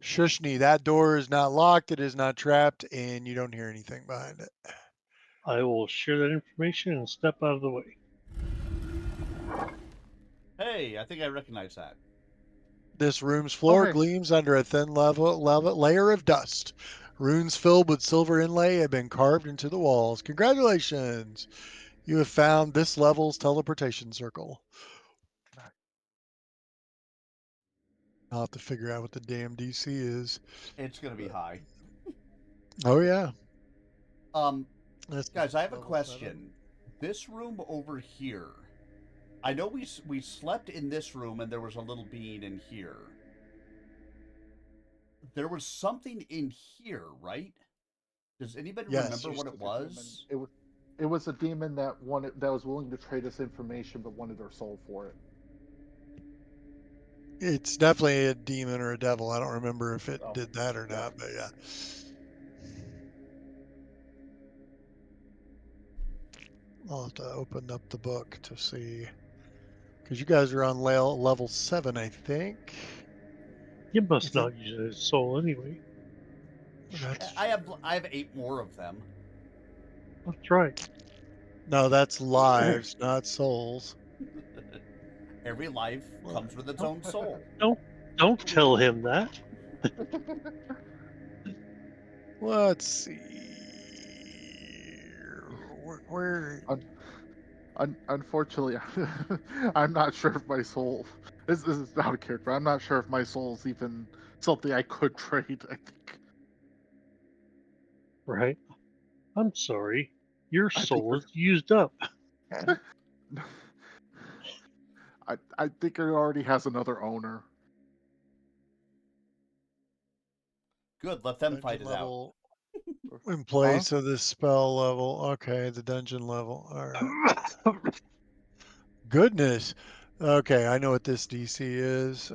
Shushni? That door is not locked. It is not trapped, and you don't hear anything behind it. I will share that information and step out of the way. Hey, I think I recognize that. This room's floor hey. gleams under a thin layer of dust. Runes filled with silver inlay have been carved into the walls. Congratulations! You have found this level's teleportation circle. I'll have to figure out what the damn DC is. It's gonna be high. Oh yeah. Guys, I have a level 7. question. This room over here, I know we slept in this room and there was a little bean in here. There was something in here, right? Does anybody Yes. remember what it was? It was a demon that was willing to trade us information but wanted our soul for it. It's definitely a demon or a devil. I don't remember if it Oh, did that or yeah. not, but yeah. I'll have to open up the book to see. Because you guys are on level 7, I think. You must not use his soul anyway. I have 8 more of them. That's right. No, that's lives, not souls. Every life comes with its own soul. Don't tell him that. Let's see. Where Unfortunately, I'm not sure if my soul. This is out of character. I'm not sure if my soul's even something I could trade. I think. Right? I'm sorry. Your I think soul is used up. I think it already has another owner. Good, let them dungeon fight it out. level in place of this spell level. Okay, the dungeon level. All right. Goodness. Okay, I know what this DC is.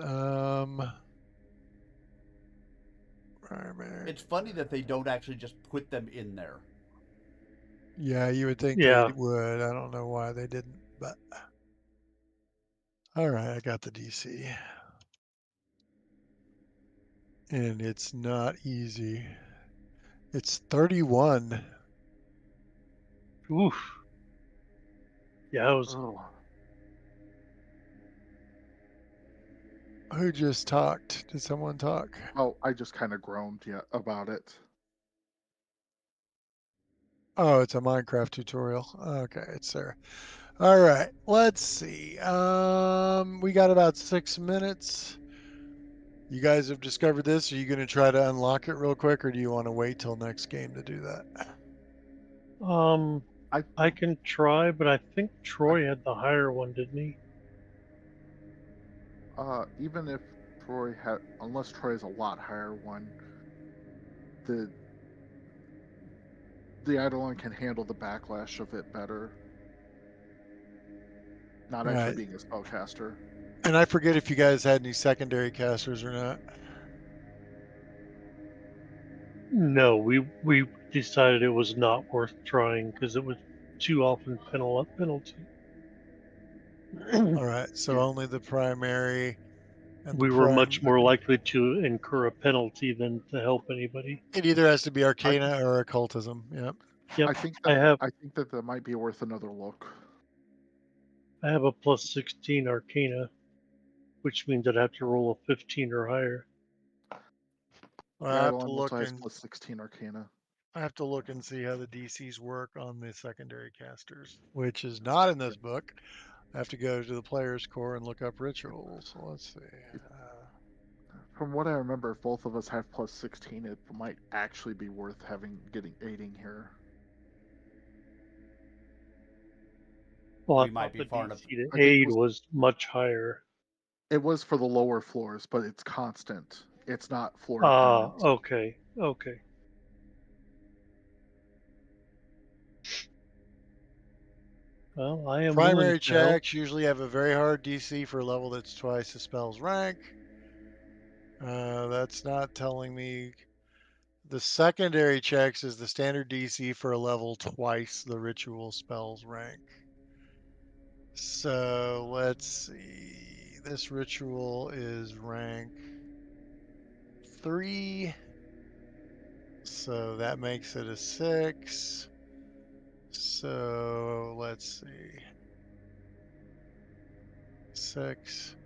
Primary. It's funny that they don't actually just put them in there. Yeah, you would think Yeah. they would. I don't know why they didn't, but all right, I got the DC. And it's not easy. It's 31. Oof. Yeah, I was. Oh. Who just talked? Did someone talk? Oh, I just kind of groaned about it. Oh, it's a Minecraft tutorial. Okay, it's there. All right, let's see. We got about 6 minutes. You guys have discovered this. Are you going to try to unlock it real quick, or do you want to wait till next game to do that? I can try, but I think Troy had the higher one, didn't he? Even if Troy had, unless Troy has a lot higher one, the Eidolon can handle the backlash of it better. Not actually Right. being a spellcaster. And I forget if you guys had any secondary casters or not. No, we decided it was not worth trying because it was too often penalty. All right, so Yeah. only the primary. And We were much more likely to incur a penalty than to help anybody. It either has to be Arcana or Occultism. Yep. Yep. I think that might be worth another look. I have a plus 16 Arcana, which means I'd have to roll a 15 or higher. Well, I have to look and plus 16 Arcana. I have to look and see how the DCs work on the secondary casters, which is not in this book. I have to go to the player's core and look up rituals. So let's see. From what I remember, if both of us have plus 16, it might actually be worth aiding here. Well, I We might thought be the far enough. DC to I think it aid was- was much higher. It was for the lower floors, but it's constant. It's not floor Ah, dependent. okay, okay. Well, I am willing Primary to help. checks usually have a very hard DC for a level that's twice the spell's rank. That's not telling me. The secondary checks is the standard DC for a level twice the ritual spell's rank. So let's see. This ritual is rank 3. So that makes it a 6. So let's see. 6.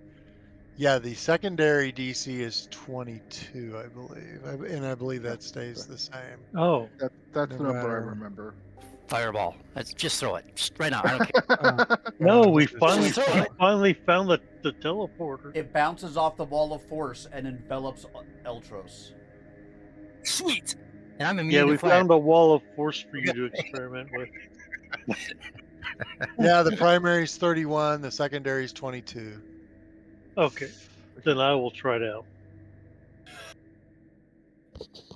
Yeah, the secondary DC is 22, I believe. And I believe Yeah, that stays the same. Oh, That's No the number I matter. remember. Fireball. Let's just throw it. Just right now. I don't care. no, we Just- finally Just throw it. finally found the teleporter. It bounces off the wall of force and envelops Eltros. Sweet. And I'm immune Yeah, to we fire. found a wall of force for you Okay. to experiment with. Yeah, the primary is 31, the secondary is 22. Okay, then I will try it out.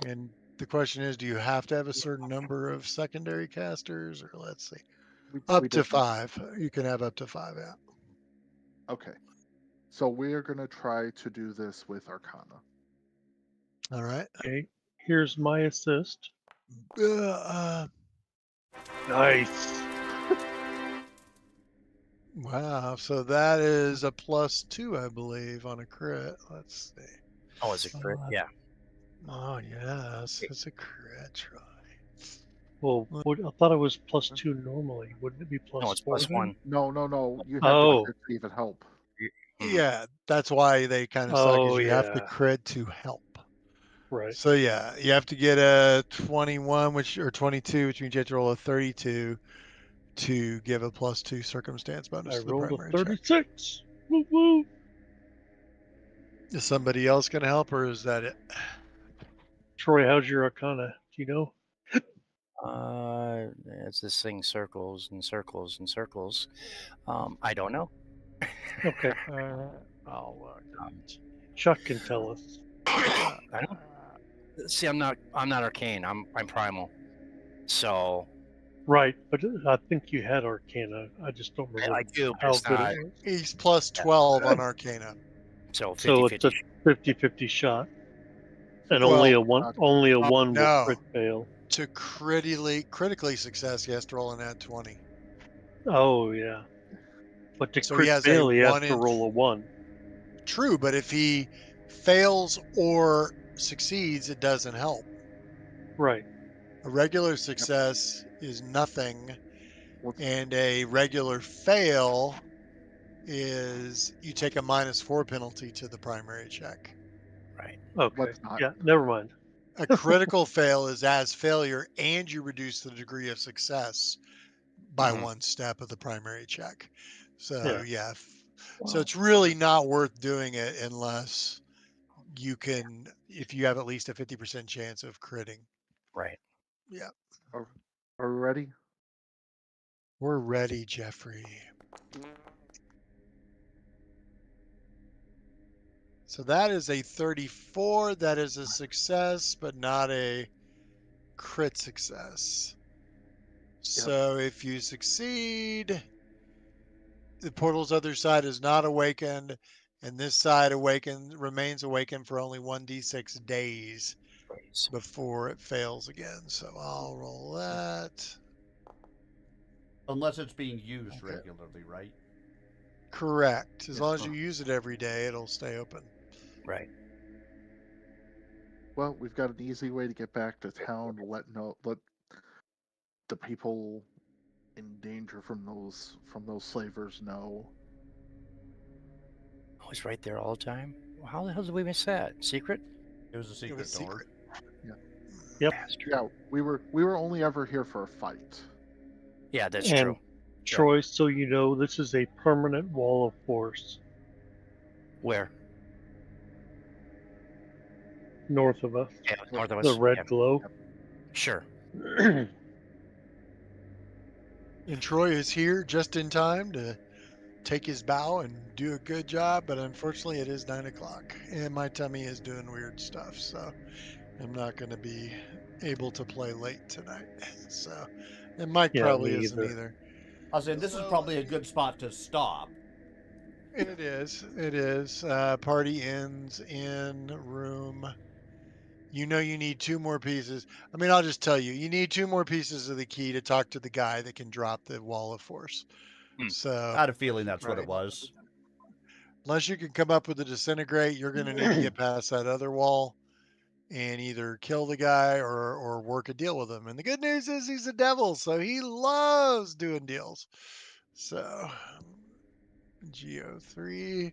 And the question is, do you have to have a certain number of secondary casters, or let's see, up We to didn't. 5? You can have up to 5. Yeah. Okay. So we are going to try to do this with Arcana. All right. Okay, here's my assist. Uh, Nice. wow. So that is a +2, I believe, on a crit. Let's see. Oh, it's a crit. Yeah. Oh yes, it's a crit try. Well, I thought it was +2 normally. Wouldn't it be +4? No, it's then? +1. No. You have Oh. to crit to even help. Yeah, that's why they kind of suck. Oh, Is you have to yeah. crit to help. Right. So yeah, you have to get a 21, or 22, which means you have to roll a 32 to give a +2 circumstance bonus I to the rolled a primary check. 36. Woo woo. Is somebody else going to help, or is that it? Troy, how's your Arcana? Do you know? It's this thing circles and circles and circles. I don't know. Okay, I'll look. Chuck can tell us. I don't. See, I'm not arcane. I'm primal. So Right, but I think you had Arcana. I just don't remember I do, but how it's good not. it was. He's +12 on Arcana. So 50-50. So it's a 50-50 shot, and Well, only a one will no. crit fail. To critically success, he has to roll an add 20. Oh yeah, but to So he crit has a fail, he has 1 to in- roll a 1. True, but if he fails or succeeds, it doesn't help. Right. A regular success is nothing, What's- and a regular fail is you take a -4 penalty to the primary check. Right. Okay. Let's not. Yeah. Never mind. A critical fail is as failure, and you reduce the degree of success by Mhm. 1 step of the primary check. So Yeah. yeah, so Wow. it's really not worth doing it unless you can, if you have at least a 50% chance of critting. Right. Yeah, Are we ready? we're ready, Jeffrey. So that is a 34. That is a success, but not a crit success. So if you succeed, the portal's other side is not awakened, and this side remains awakened for only 1d6 days Please. before it fails again. So I'll roll that. Unless it's being used Okay. regularly, right? Correct. As Yes, long as sir. you use it every day, it'll stay open. Right. Well, we've got an easy way to get back to town. Let the people in danger from those slavers know. Oh, he's right there all the time. Well, how the hell did we miss that? Secret? It was a secret was door. secret. Yep. Bastard. Yeah, we were only ever here for a fight. Yeah, that's And true. Troy, so you know, this is a permanent wall of force Where? north of us. Yeah, north of us. The red Yeah. glow. Sure. And Troy is here just in time to take his bow and do a good job, but unfortunately it is 9 o'clock and my tummy is doing weird stuff, so I'm not going to be able to play late tonight. So, and Mike Yeah, probably me isn't either. either. I was saying this is So probably a good spot to stop. it is. It is. Party ends in room. You know you need 2 more pieces. I mean, I'll just tell you, you need 2 more pieces of the key to talk to the guy that can drop the wall of force. Hmm. So I had a feeling that's what it right. was. Unless you can come up with a disintegrate, you're going to need to get past that other wall and either kill the guy or work a deal with him. And the good news is he's a devil, so he loves doing deals. So GO3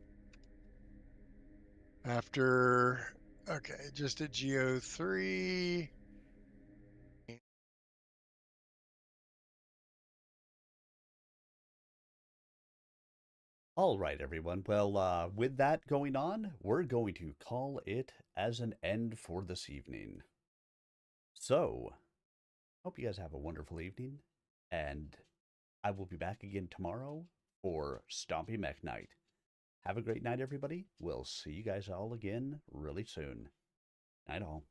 after okay, just a GO3. All right, everyone. Well, with that going on, we're going to call it as an end for this evening. So, hope you guys have a wonderful evening, and I will be back again tomorrow for Stompy Mech Night. Have a great night, everybody. We'll see you guys all again really soon. Night all.